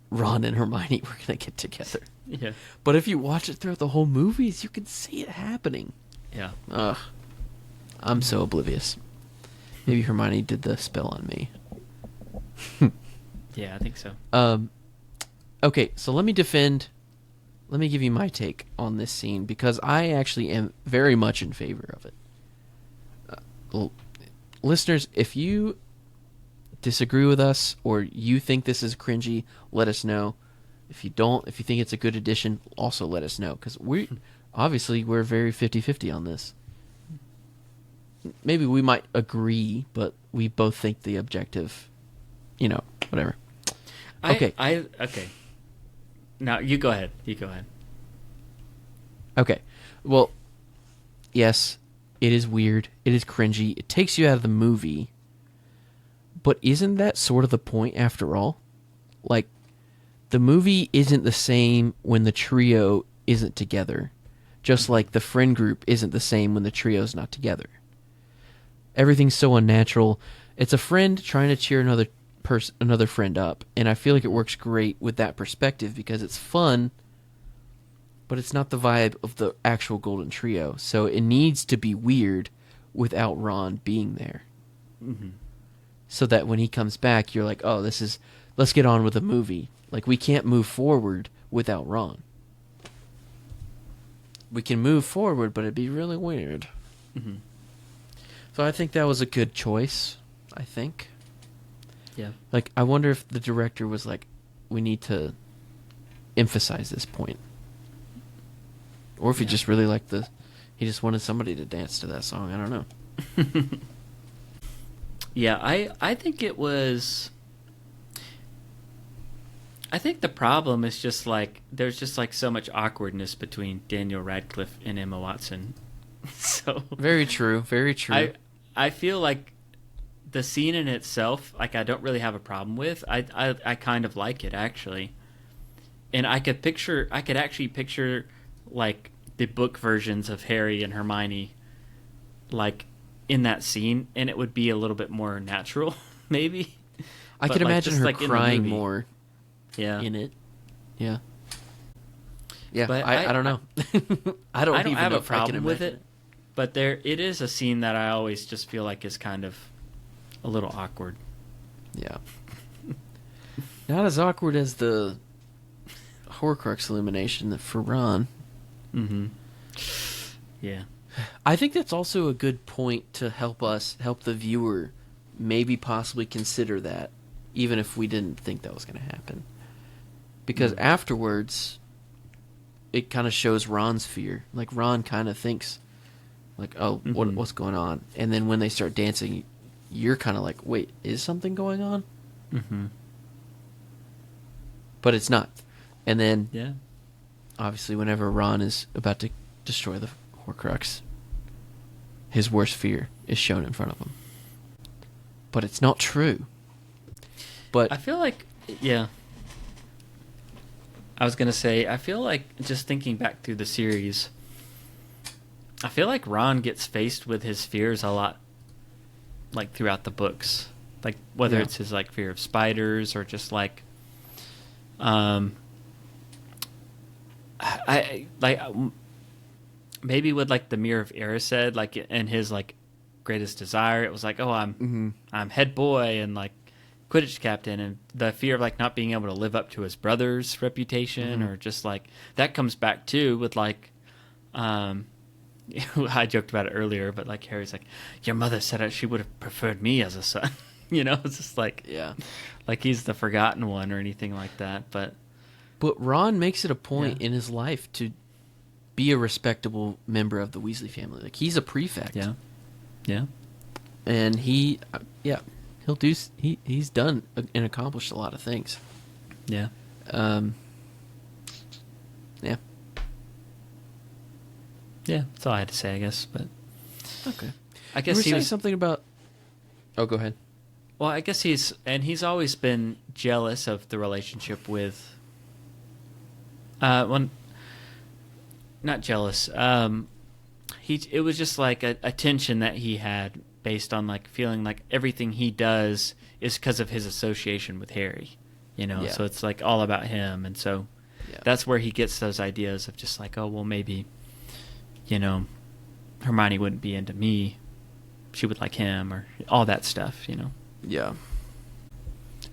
S1: Ron and Hermione were going to get together.
S2: Yeah.
S1: But if you watch it throughout the whole movies, you can see it happening.
S2: Yeah.
S1: Ugh. I'm so oblivious. Maybe Hermione did the spell on me.
S2: Yeah, I think so.
S1: Okay, so let me give you my take on this scene because I actually am very much in favor of it. Listeners, if you disagree with us or you think this is cringy, let us know. If you don't, if you think it's a good addition, also let us know. Because we're very 50-50 on this. Maybe we might agree, but we both think the objective, whatever. Okay.
S2: Okay. Now, you go ahead.
S1: Okay. Well, yes, it is weird. It is cringy. It takes you out of the movie. But isn't that sort of the point after all? Like, the movie isn't the same when the trio isn't together. Just like the friend group isn't the same when the trio's not together. Everything's so unnatural. It's a friend trying to cheer another friend up, and I feel like it works great with that perspective because it's fun, but it's not the vibe of the actual Golden Trio. So it needs to be weird without Ron being there.
S2: Mm-hmm.
S1: So that when he comes back, you're like, oh, let's get on with the movie. Like, we can't move forward without Ron. We can move forward, but it'd be really weird.
S2: Mm-hmm.
S1: So I think that was a good choice, I think.
S2: Yeah.
S1: Like, I wonder if the director was like, we need to emphasize this point. Or if he just really liked he just wanted somebody to dance to that song. I don't know.
S2: Yeah, I think it was... I think the problem is just like, there's just like so much awkwardness between Daniel Radcliffe and Emma Watson. So
S1: Very true, very true.
S2: I feel like the scene in itself, like, I don't really have a problem with. I kind of like it, actually. And I could actually picture, like, the book versions of Harry and Hermione, like, in that scene, and it would be a little bit more natural, maybe.
S1: I could imagine her crying more
S2: yeah.
S1: in it. Yeah. Yeah,
S2: But
S1: I don't know. I don't even
S2: have
S1: know
S2: a
S1: if I can
S2: problem with
S1: imagine
S2: it, but it is a scene that I always just feel like is kind of a little awkward.
S1: Yeah. Not as awkward as the Horcrux illumination for Ron.
S2: Mm-hmm. Yeah.
S1: I think that's also a good point to help the viewer maybe possibly consider that, even if we didn't think that was going to happen. Because afterwards, it kind of shows Ron's fear. Like, Ron kind of thinks, like, oh, what's going on? And then when they start dancing, you're kind of like, wait, is something going on?
S2: Mm-hmm.
S1: But it's not. And then,
S2: Yeah.
S1: obviously, whenever Ron is about to destroy the Horcrux, his worst fear is shown in front of him. But it's not true. But
S2: I feel like, yeah. I was going to say, I feel like, just thinking back through the series, I feel like Ron gets faced with his fears a lot, like, throughout the books. Like, whether it's his, like, fear of spiders or just, like, maybe with, like, the Mirror of Erised, like, and his, like, greatest desire, it was like, oh, I'm head boy and, like, Quidditch captain, and the fear of, like, not being able to live up to his brother's reputation, or just, like, that comes back too with, like, I joked about it earlier, but, like, Harry's like, your mother said she would have preferred me as a son. It's just like, like he's the forgotten one or anything like that. But
S1: Ron makes it a point in his life to be a respectable member of the Weasley family. Like, he's a prefect.
S2: Yeah.
S1: And he's done and accomplished a lot of things.
S2: Yeah.
S1: Yeah.
S2: Yeah, that's all I had to say, I guess. But
S1: okay.
S2: I guess
S1: you were
S2: he
S1: saying
S2: was
S1: something about. Oh, go ahead.
S2: Well, I guess he's always been jealous of the relationship with. Not jealous. It was just like a tension that he had based on, like, feeling like everything he does is because of his association with Harry, So it's like all about him, and so that's where he gets those ideas of just like, oh, well, maybe, Hermione wouldn't be into me, she would like him, or all that stuff,
S1: Yeah.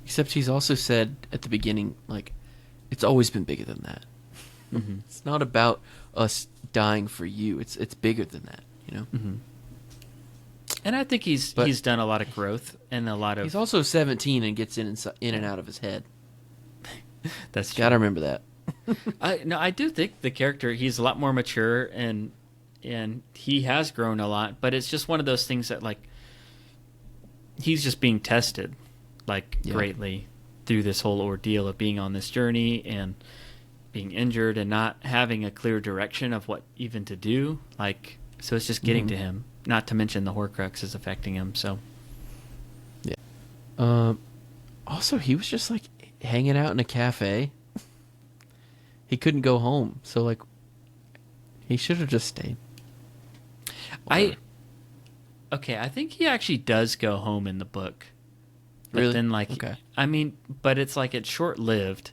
S1: Except he's also said at the beginning, like, it's always been bigger than that.
S2: Mm-hmm.
S1: It's not about us dying for you. It's bigger than that,
S2: Mm-hmm. And I think he's done a lot of growth and a lot of.
S1: He's also 17 and gets in and out of his head.
S2: That's true.
S1: Gotta remember that.
S2: I do think the character, he's a lot more mature and he has grown a lot, but it's just one of those things that, like, he's just being tested, like, greatly through this whole ordeal of being on this journey and being injured and not having a clear direction of what even to do. Like, so it's just getting to him, not to mention the Horcrux is affecting him. So,
S1: yeah. Also, he was just like hanging out in a cafe. He couldn't go home, so like, he should have just stayed.
S2: I think he actually does go home in the book. But
S1: Really?
S2: then, like,
S1: okay.
S2: I mean, but it's like it's short-lived.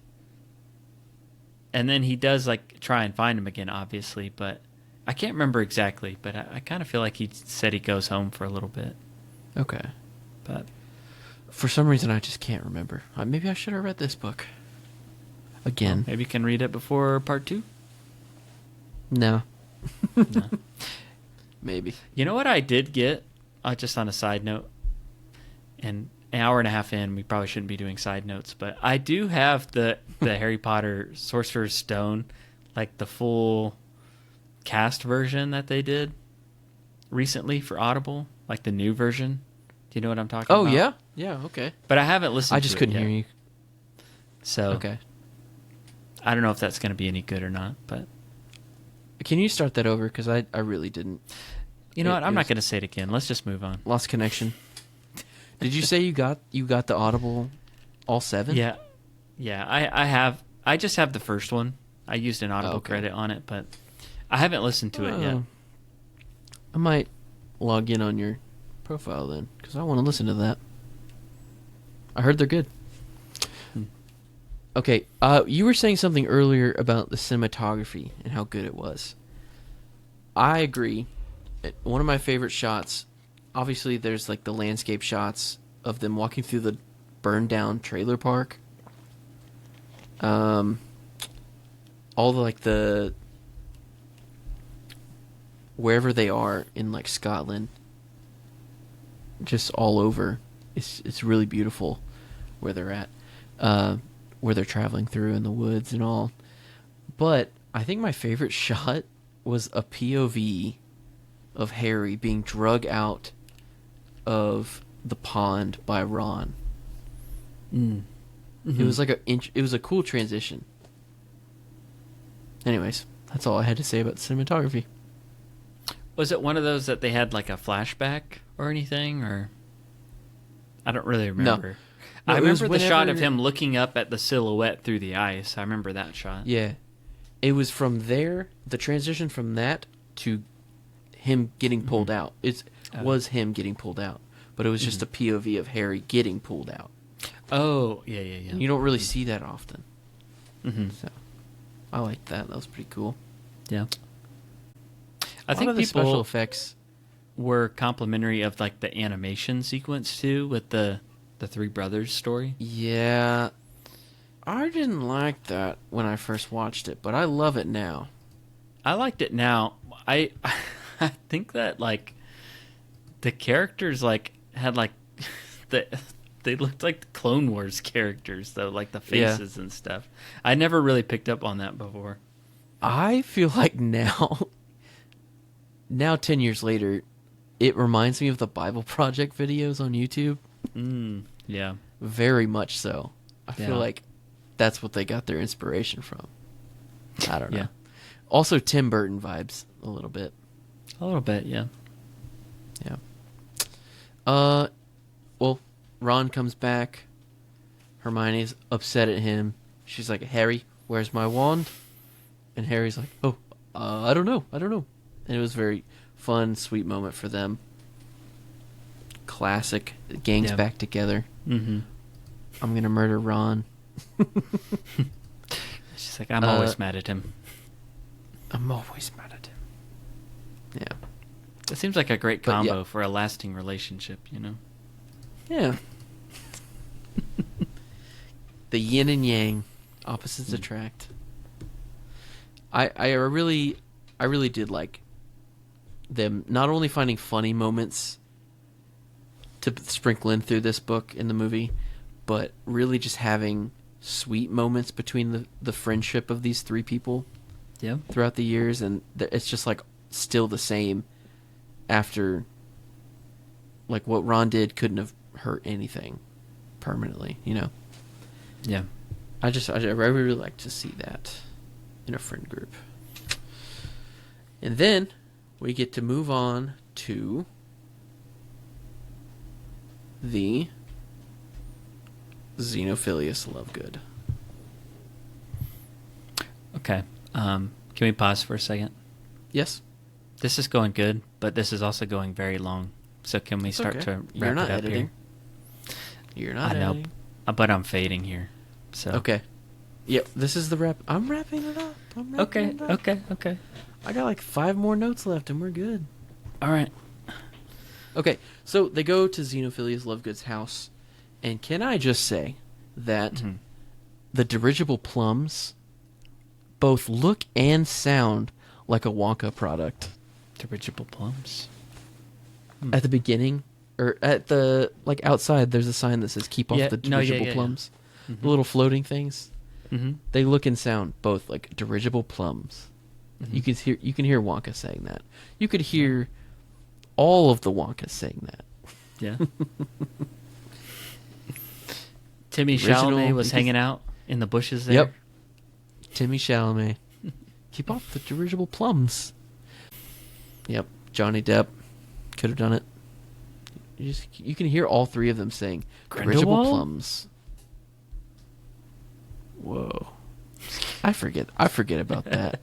S2: And then he does, like, try and find him again, obviously, but I can't remember exactly, but I kind of feel like he said he goes home for a little bit.
S1: Okay.
S2: But
S1: for some reason, I just can't remember. Maybe I should have read this book again.
S2: Maybe you can read it before part 2?
S1: No.
S2: No.
S1: Maybe.
S2: You know what I did get, just on a side note, and an hour and a half in, we probably shouldn't be doing side notes, but I do have the Harry Potter Sorcerer's Stone, like the full cast version that they did recently for Audible, like the new version. Do you know what I'm talking about?
S1: Oh, yeah? Yeah, okay.
S2: But I haven't listened to it
S1: I just couldn't hear you.
S2: So,
S1: okay.
S2: I don't know if that's going to be any good or not, but...
S1: Can you start that over? Because I really didn't.
S2: You know what? I'm not going to say it again. Let's just move on.
S1: Lost connection. Did you say you got the Audible all 7?
S2: Yeah. Yeah, I have. I just have the first one. I used an Audible credit on it, but I haven't listened to it yet.
S1: I might log in on your profile then, because I want to listen to that. I heard they're good. Okay, you were saying something earlier about the cinematography and how good it was. I agree. One of my favorite shots, obviously there's like the landscape shots of them walking through the burned down trailer park. All the wherever they are in like Scotland, just all over. It's really beautiful where they're at. Where they're traveling through in the woods and all. But I think my favorite shot was a POV of Harry being drug out of the pond by Ron. Mm-hmm. It was like it was a cool transition. Anyways, that's all I had to say about the cinematography.
S2: Was it one of those that they had like a flashback or anything, or I don't really remember.
S1: No,
S2: I remember the shot of him looking up at the silhouette through the ice. I remember that shot.
S1: Yeah. It was from there, the transition from that to him getting pulled out. It was him getting pulled out, but it was just a POV of Harry getting pulled out.
S2: Oh, yeah.
S1: You don't really see that often.
S2: Mm-hmm.
S1: So, I liked that. That was pretty cool.
S2: Yeah.
S1: I think the special effects
S2: were complimentary of like the animation sequence too, with the Three Brothers story.
S1: Yeah. I didn't like that when I first watched it, but I love it now.
S2: I liked it now. I think that like the characters like had like they looked like the Clone Wars characters though, like the faces and stuff. I never really picked up on that before.
S1: I feel like now 10 years later, it reminds me of the Bible Project videos on YouTube.
S2: Yeah.
S1: Very much so. I feel like that's what they got their inspiration from. I don't know.
S2: Yeah.
S1: Also Tim Burton vibes a little bit.
S2: A little bit, yeah.
S1: Yeah. Well, Ron comes back. Hermione's upset at him. She's like, "Harry, where's my wand?" And Harry's like, "Oh, I don't know. And it was a very fun, sweet moment for them. Classic. The gang's back together.
S2: Mm-hmm.
S1: I'm going to murder Ron.
S2: She's like, I'm always mad at him.
S1: I'm always mad at him. Yeah.
S2: It seems like a great combo for a lasting relationship, you know?
S1: Yeah. The yin and yang. Opposites attract. I really did like them not only finding funny moments to sprinkle in through this book in the movie, but really just having sweet moments between the friendship of these three people throughout the years, and it's just like still the same after, like, what Ron did couldn't have hurt anything permanently, you know?
S2: Yeah.
S1: I really like to see that in a friend group. And then we get to move on to the Xenophilius Lovegood.
S2: Okay. Can we pause for a second?
S1: Yes.
S2: This is going good, but this is also going very long. So can we start to wrap
S1: You're not
S2: it up
S1: editing.
S2: here?
S1: You're not
S2: I know,
S1: editing.
S2: but I'm fading here. So
S1: Okay. Yep, this is the wrap. I'm wrapping it up.
S2: Okay.
S1: I got like 5 more notes left and we're good.
S2: All right.
S1: Okay, so they go to Xenophilius Lovegood's house, and can I just say that the dirigible plums both look and sound like a Wonka product.
S2: Dirigible plums.
S1: At the beginning, or at the, like, outside, there's a sign that says keep off the dirigible plums.
S2: Mm-hmm.
S1: The little floating things.
S2: Mm-hmm.
S1: They look and sound both like dirigible plums.
S2: Mm-hmm.
S1: You can hear Wonka saying that. You could hear all of the Wonkas saying that.
S2: Yeah. Timmy
S1: Original,
S2: Chalamet was
S1: because-
S2: hanging out in the bushes there.
S1: Yep. Timmy Chalamet. Keep off the dirigible plums. Yep. Johnny Depp could have done it. You can hear all 3 of them saying dirigible
S2: Grindelwald?
S1: plums. Whoa. I forget about that.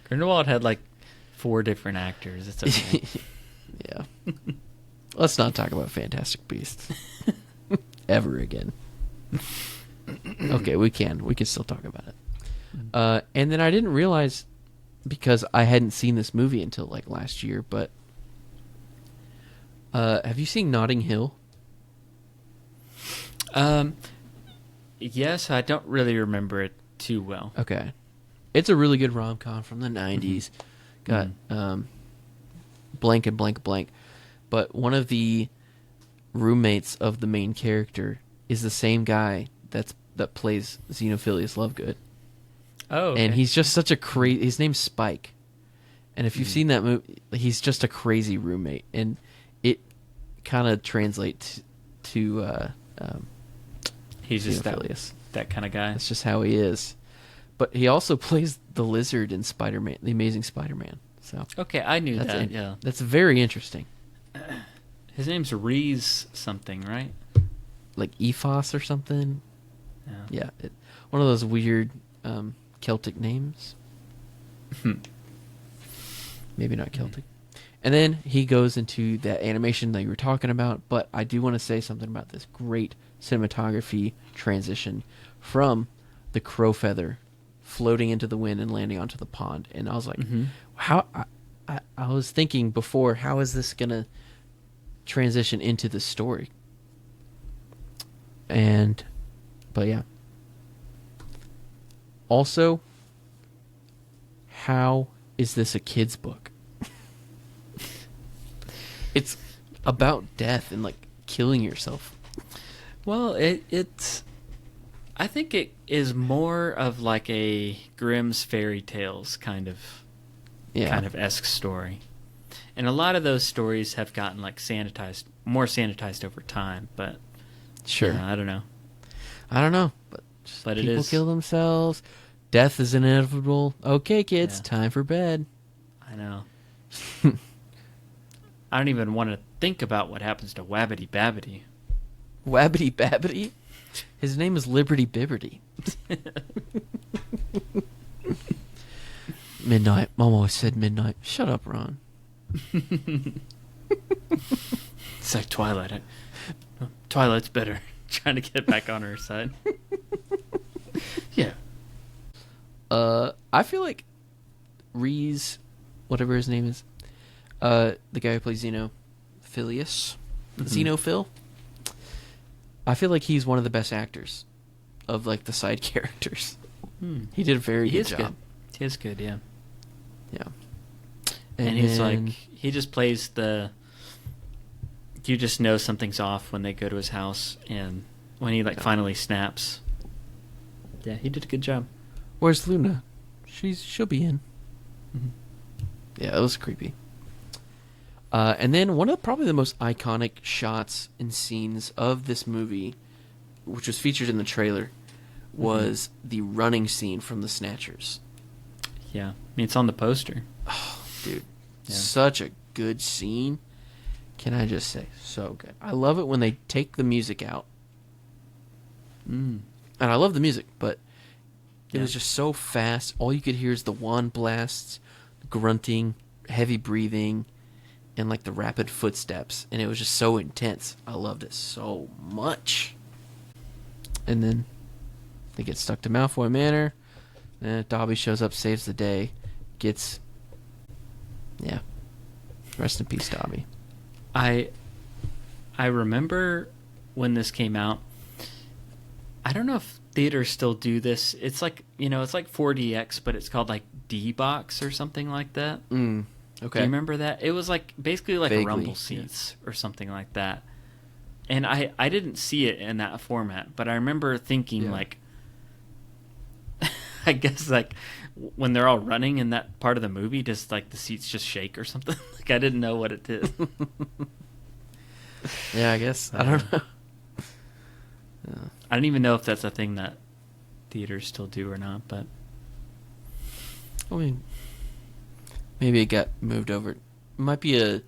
S2: Grindelwald had like 4 different actors. It's okay.
S1: Yeah. Let's not talk about Fantastic Beasts ever again. Okay, we can still talk about it. And then I didn't realize, because I hadn't seen this movie until like last year, but have you seen Notting Hill?
S2: Yes, I don't really remember it too well.
S1: Okay. It's a really good rom-com from the 90s. Got blank and blank blank. But one of the roommates of the main character is the same guy that plays Xenophilius Lovegood.
S2: Oh, okay.
S1: And he's just such a crazy... His name's Spike. And if you've seen that movie, he's just a crazy roommate. And it kind of translates to
S2: he's just
S1: Xenophilius.
S2: that kind of guy.
S1: That's just how he is. But he also plays the lizard in Spider-Man, The Amazing Spider-Man. So
S2: Okay, I knew
S1: that's
S2: that. Yeah.
S1: that's very interesting.
S2: His name's Reese something, right?
S1: Like Ephos or something.
S2: Yeah.
S1: Yeah, one of those weird Celtic names. Maybe not Celtic. And then he goes into that animation that you were talking about, but I do want to say something about this great cinematography transition from the crow feather floating into the wind and landing onto the pond. And I was like, how... I was thinking before, how is this going to transition into the story? But yeah. Also, how is this a kid's book? It's about death and, like, killing yourself.
S2: Well, it's... I think it is more of like a Grimm's fairy tales kind of esque story. And a lot of those stories have gotten like more sanitized over time, but
S1: Sure.
S2: I don't know.
S1: But
S2: it
S1: people
S2: is-
S1: kill themselves. Death is inevitable. Okay, kids,
S2: Yeah.
S1: time for bed.
S2: I know. I don't even want to think about what happens to Wabbity Babbity.
S1: Wabbity Babbity? His name is Liberty Bibberty. Midnight. Mom always said midnight. Shut up, Ron.
S2: It's like Twilight. Twilight's better. Trying to get back on her side. Yeah.
S1: I feel like Reese, whatever his name is, the guy who plays Xenophilius, Xenophil, I feel like he's one of the best actors of like the side characters. He did a very good job.
S2: He is good, yeah.
S1: Yeah.
S2: And he's
S1: then-
S2: like, he just plays the you just know something's off when they go to his house and when he finally snaps. Yeah, he did a good job.
S1: Where's Luna? She'll be in.
S2: Mm-hmm.
S1: Yeah, it was creepy. And then one of probably the most iconic shots and scenes of this movie, which was featured in the trailer, was the running scene from the Snatchers.
S2: Yeah, I mean, it's on the poster.
S1: Oh, dude,
S2: Yeah.
S1: Such a good scene. Can I just say, so good. I love it when they take the music out.
S2: Mm.
S1: And I love the music, but it
S2: Yeah.
S1: was just so fast. All you could hear is the wand blasts, grunting, heavy breathing, and like the rapid footsteps. And it was just so intense. I loved it so much. And then they get stuck to Malfoy Manor. Dobby shows up, saves the day, gets... Yeah. Rest in peace, Dobby.
S2: I remember when this came out. I don't know if theaters still do this. It's like, it's like 4DX, but it's called like D-Box or something like that.
S1: Okay.
S2: Do you remember that? It was like basically like
S1: Vaguely,
S2: a Rumble Seats or something like that. And I didn't see it in that format, but I remember thinking like, I guess like when they're all running in that part of the movie, does like the seats just shake or something? Like I didn't know what it did.
S1: Yeah, I guess. I don't know.
S2: I don't even know if that's a thing that theaters still do or not, but
S1: I mean, maybe it got moved over. It might be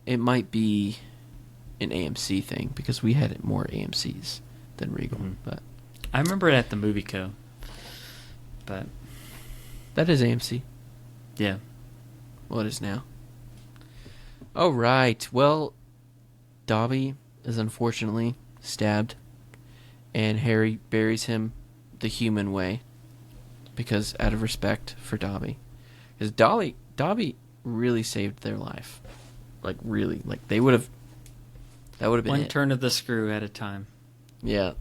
S1: an AMC thing because we had more AMCs than Regal.
S2: Mhm.
S1: But
S2: I remember it at the Movie Co. But
S1: that is AMC.
S2: yeah,
S1: Well, it is now. All right. Well, Dobby is unfortunately stabbed, and Harry buries him the human way because out of respect for Dobby. Because Dobby really saved their life. Like, really. Like, that would have been
S2: one
S1: it.
S2: turn of the screw at a time.
S1: Yeah.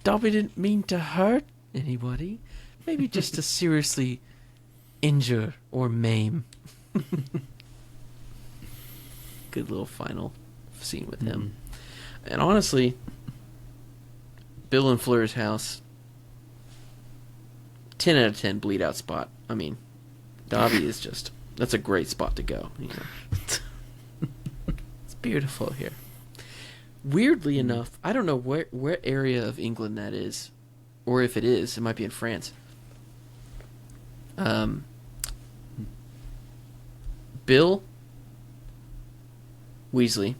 S1: Dobby didn't mean to hurt anybody. Maybe just to seriously injure or maim. Good little final scene with him. And honestly, Bill and Fleur's house, 10 out of 10 bleed out spot. I mean, Dobby is just, that's a great spot to go. It's beautiful here. Weirdly enough, I don't know where area of England that is, or if it is, it might be in France. Bill Weasley,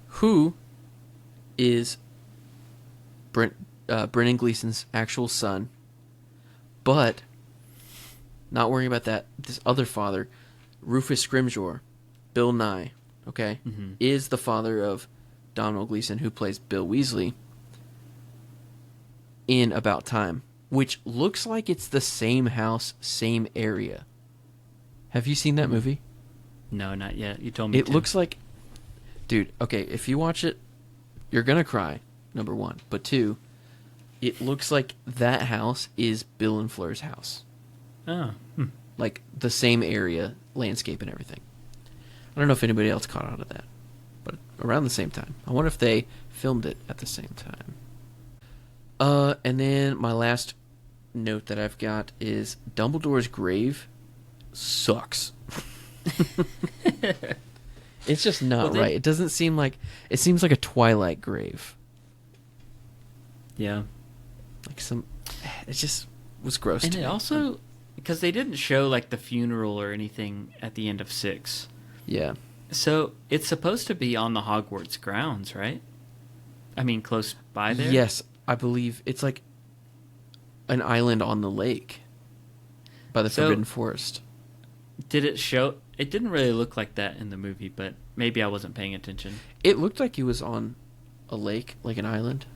S1: who is Brennan Gleeson's actual son, but not worrying about that. This other father, Rufus Scrimgeour, Bill Nye, okay, is the father of Domhnall Gleeson, who plays Bill Weasley in About Time, which looks like it's the same house, same area. Have you seen that movie?
S2: No, not yet. You told me
S1: It
S2: to.
S1: looks like... Dude, okay, if you watch it, you're going to cry, number one. But two, it looks like that house is Bill and Fleur's house.
S2: Oh.
S1: Like, the same area, landscape and everything. I don't know if anybody else caught on to that. But around the same time. I wonder if they filmed it at the same time. And then my last note that I've got is Dumbledore's grave sucks. It's just not right. It doesn't seem like... It seems like a Twilight grave.
S2: Yeah.
S1: Like some... It just was gross
S2: And
S1: to
S2: it
S1: me.
S2: also... Because they didn't show, like, the funeral or anything at the end of 6.
S1: Yeah.
S2: So, it's supposed to be on the Hogwarts grounds, right? I mean, close by there?
S1: Yes, I believe it's like an island on the lake by the Forbidden Forest.
S2: Did it show... It didn't really look like that in the movie, but maybe I wasn't paying attention.
S1: It looked like he was on a lake, like an island.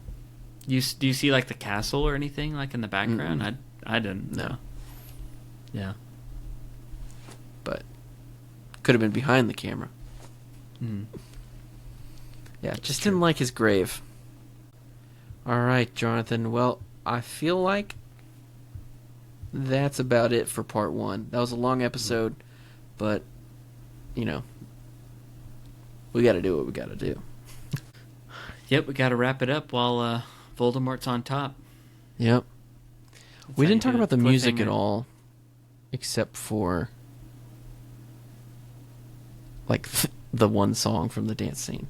S2: Do you see, like, the castle or anything, like, in the background?
S1: Mm-mm.
S2: I didn't.
S1: No.
S2: Yeah.
S1: But could have been behind the camera.
S2: Mm.
S1: Yeah, just didn't like his grave. All right, Jonathan. Well, I feel like that's about it for part 1. That was a long episode, but you know, we got to do what we got to do.
S2: Yep, we got to wrap it up while Voldemort's on top.
S1: Yep.
S2: That's
S1: We
S2: how
S1: didn't
S2: you
S1: talk
S2: do
S1: about
S2: it.
S1: the music
S2: Cliffhanger.
S1: at all, except for like the one song from the dance scene.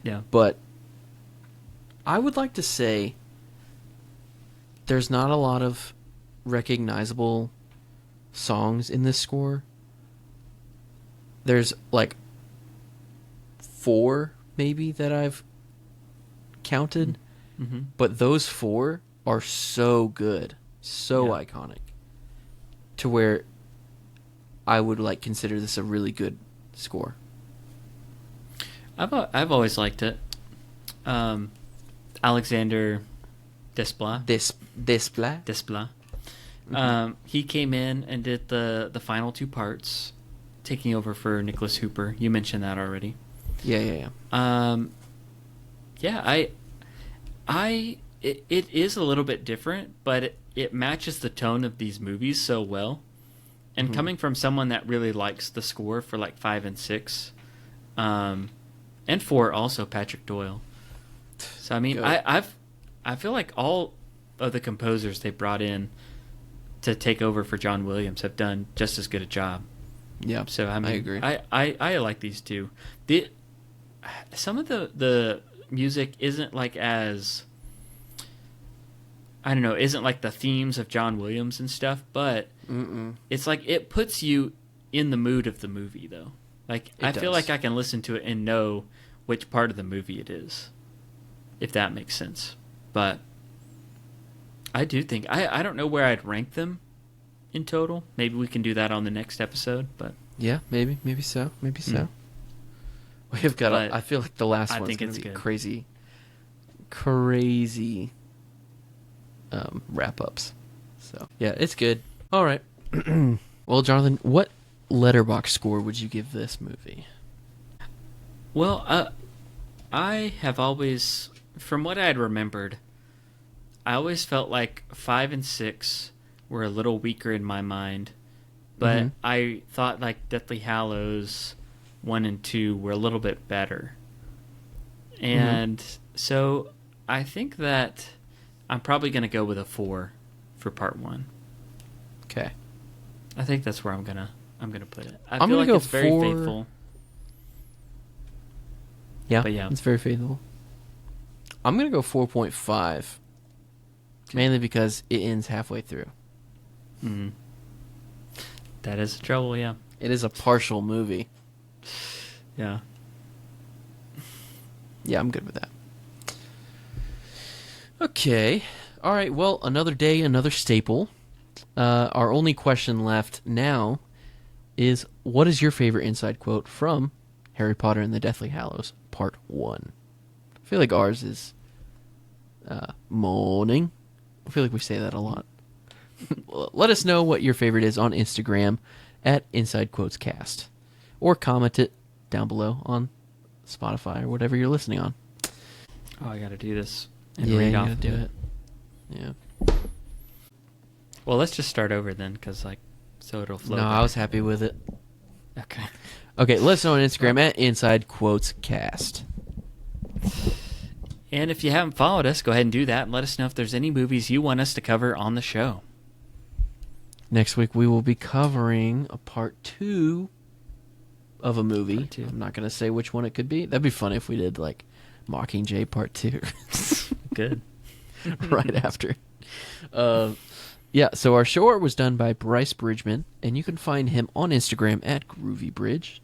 S2: Yeah.
S1: But I would like to say there's not a lot of recognizable songs in this score. There's like 4 maybe that I've counted,
S2: Mm-hmm.
S1: but those 4 are so good, so
S2: Yeah.
S1: iconic, to where I would like consider this a really good score.
S2: I've always liked it. Alexander Desplat.
S1: Desplat.
S2: He came in and did the final 2 parts, taking over for Nicholas Hooper. You mentioned that already.
S1: Yeah.
S2: Yeah, it is a little bit different, but it matches the tone of these movies so well. And
S1: Mhm.
S2: coming from someone that really likes the score for like 5 and 6, and 4 also, Patrick Doyle. So I mean,
S1: Go.
S2: I feel like all of the composers they brought in to take over for John Williams have done just as good a job.
S1: Yeah,
S2: So I mean,
S1: agree.
S2: I like these two. Some of the music isn't like as, I don't know, isn't like the themes of John Williams and stuff, but it's like it puts you in the mood of the movie though. Like
S1: It
S2: I feel
S1: does.
S2: like I can listen to it and know which part of the movie it is, if that makes sense. But I do think I don't know where I'd rank them in total. Maybe we can do that on the next episode, but
S1: Yeah, maybe so.
S2: Mm.
S1: We've got.
S2: But
S1: I feel like the last
S2: I
S1: one's
S2: think
S1: going
S2: it's
S1: to be
S2: good.
S1: crazy wrap ups. So yeah, it's good. All right. Well, Jonathan, what letterbox score would you give this movie?
S2: well, I have always, from what I had remembered, I always felt like 5 and 6 were a little weaker in my mind, but
S1: Mhm.
S2: I thought like Deathly Hallows 1 and 2 were a little bit better. And so I think that I'm probably going to go with a 4 for part 1.
S1: Okay.
S2: I think that's where I'm gonna put it. I
S1: I'm
S2: feel
S1: gonna
S2: like
S1: go
S2: it's very
S1: 4.
S2: faithful.
S1: Yeah,
S2: But yeah.
S1: it's very faithful. I'm gonna go 4.5, mainly because it ends halfway through.
S2: Mm. That is the trouble, yeah.
S1: It is a partial movie.
S2: Yeah.
S1: Yeah, I'm good with that. Okay. All right. Well, another day, another staple. Our only question left now is, what is your favorite inside quote from Harry Potter and the Deathly Hallows Part 1? I feel like ours is morning. I feel like we say that a lot. Let us know what your favorite is on Instagram at Inside Quotes Cast, or comment it down below on Spotify or whatever you're listening on.
S2: Oh, I got to do this and
S1: Yeah,
S2: read
S1: you
S2: off
S1: gotta do
S2: of
S1: it. Yeah.
S2: Well, let's just start over then, because like, so it'll flow.
S1: No, I
S2: better.
S1: was happy with it.
S2: Okay.
S1: Okay, let us know on Instagram at Inside Quotes Cast.
S2: And if you haven't followed us, go ahead and do that. And let us know if there's any movies you want us to cover on the show.
S1: Next week we will be covering a part 2 of a movie.
S2: Part 2.
S1: I'm not going to say which one it could be. That'd be funny if we did like Mockingjay part 2
S2: Good.
S1: right after. Yeah, so our short was done by Bryce Bridgman, and you can find him on Instagram at GroovyBridge.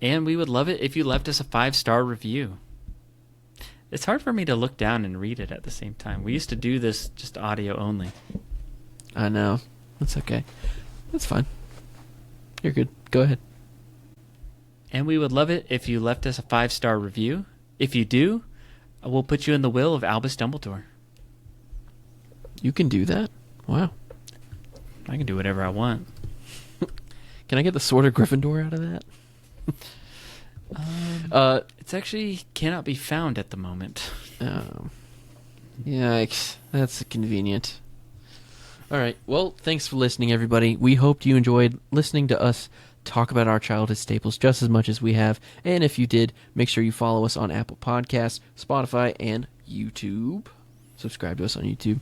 S2: And we would love it if you left us a 5-star review. It's hard for me to look down and read it at the same time. We used to do this just audio only.
S1: I know. That's okay. That's fine. You're good. Go ahead.
S2: And we would love it if you left us a 5-star review. If you do, we'll put you in the will of Albus Dumbledore.
S1: You can do that? Wow.
S2: I can do whatever I want.
S1: Can I get the Sword of Gryffindor out of that?
S2: It's actually cannot be found at the moment.
S1: Yikes. That's convenient. All right. Well, thanks for listening, everybody. We hoped you enjoyed listening to us talk about our childhood staples just as much as we have. And if you did, make sure you follow us on Apple Podcasts, Spotify, and YouTube. Subscribe to us on YouTube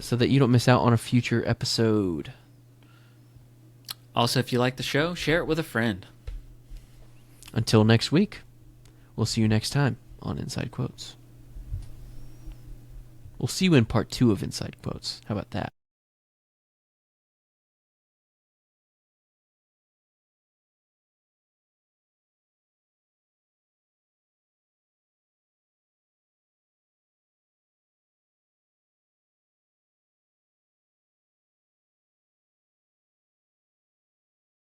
S1: so that you don't miss out on a future episode.
S2: Also, if you like the show, share it with a friend.
S1: Until next week, we'll see you next time on Inside Quotes. We'll see you in part 2 of Inside Quotes. How about that?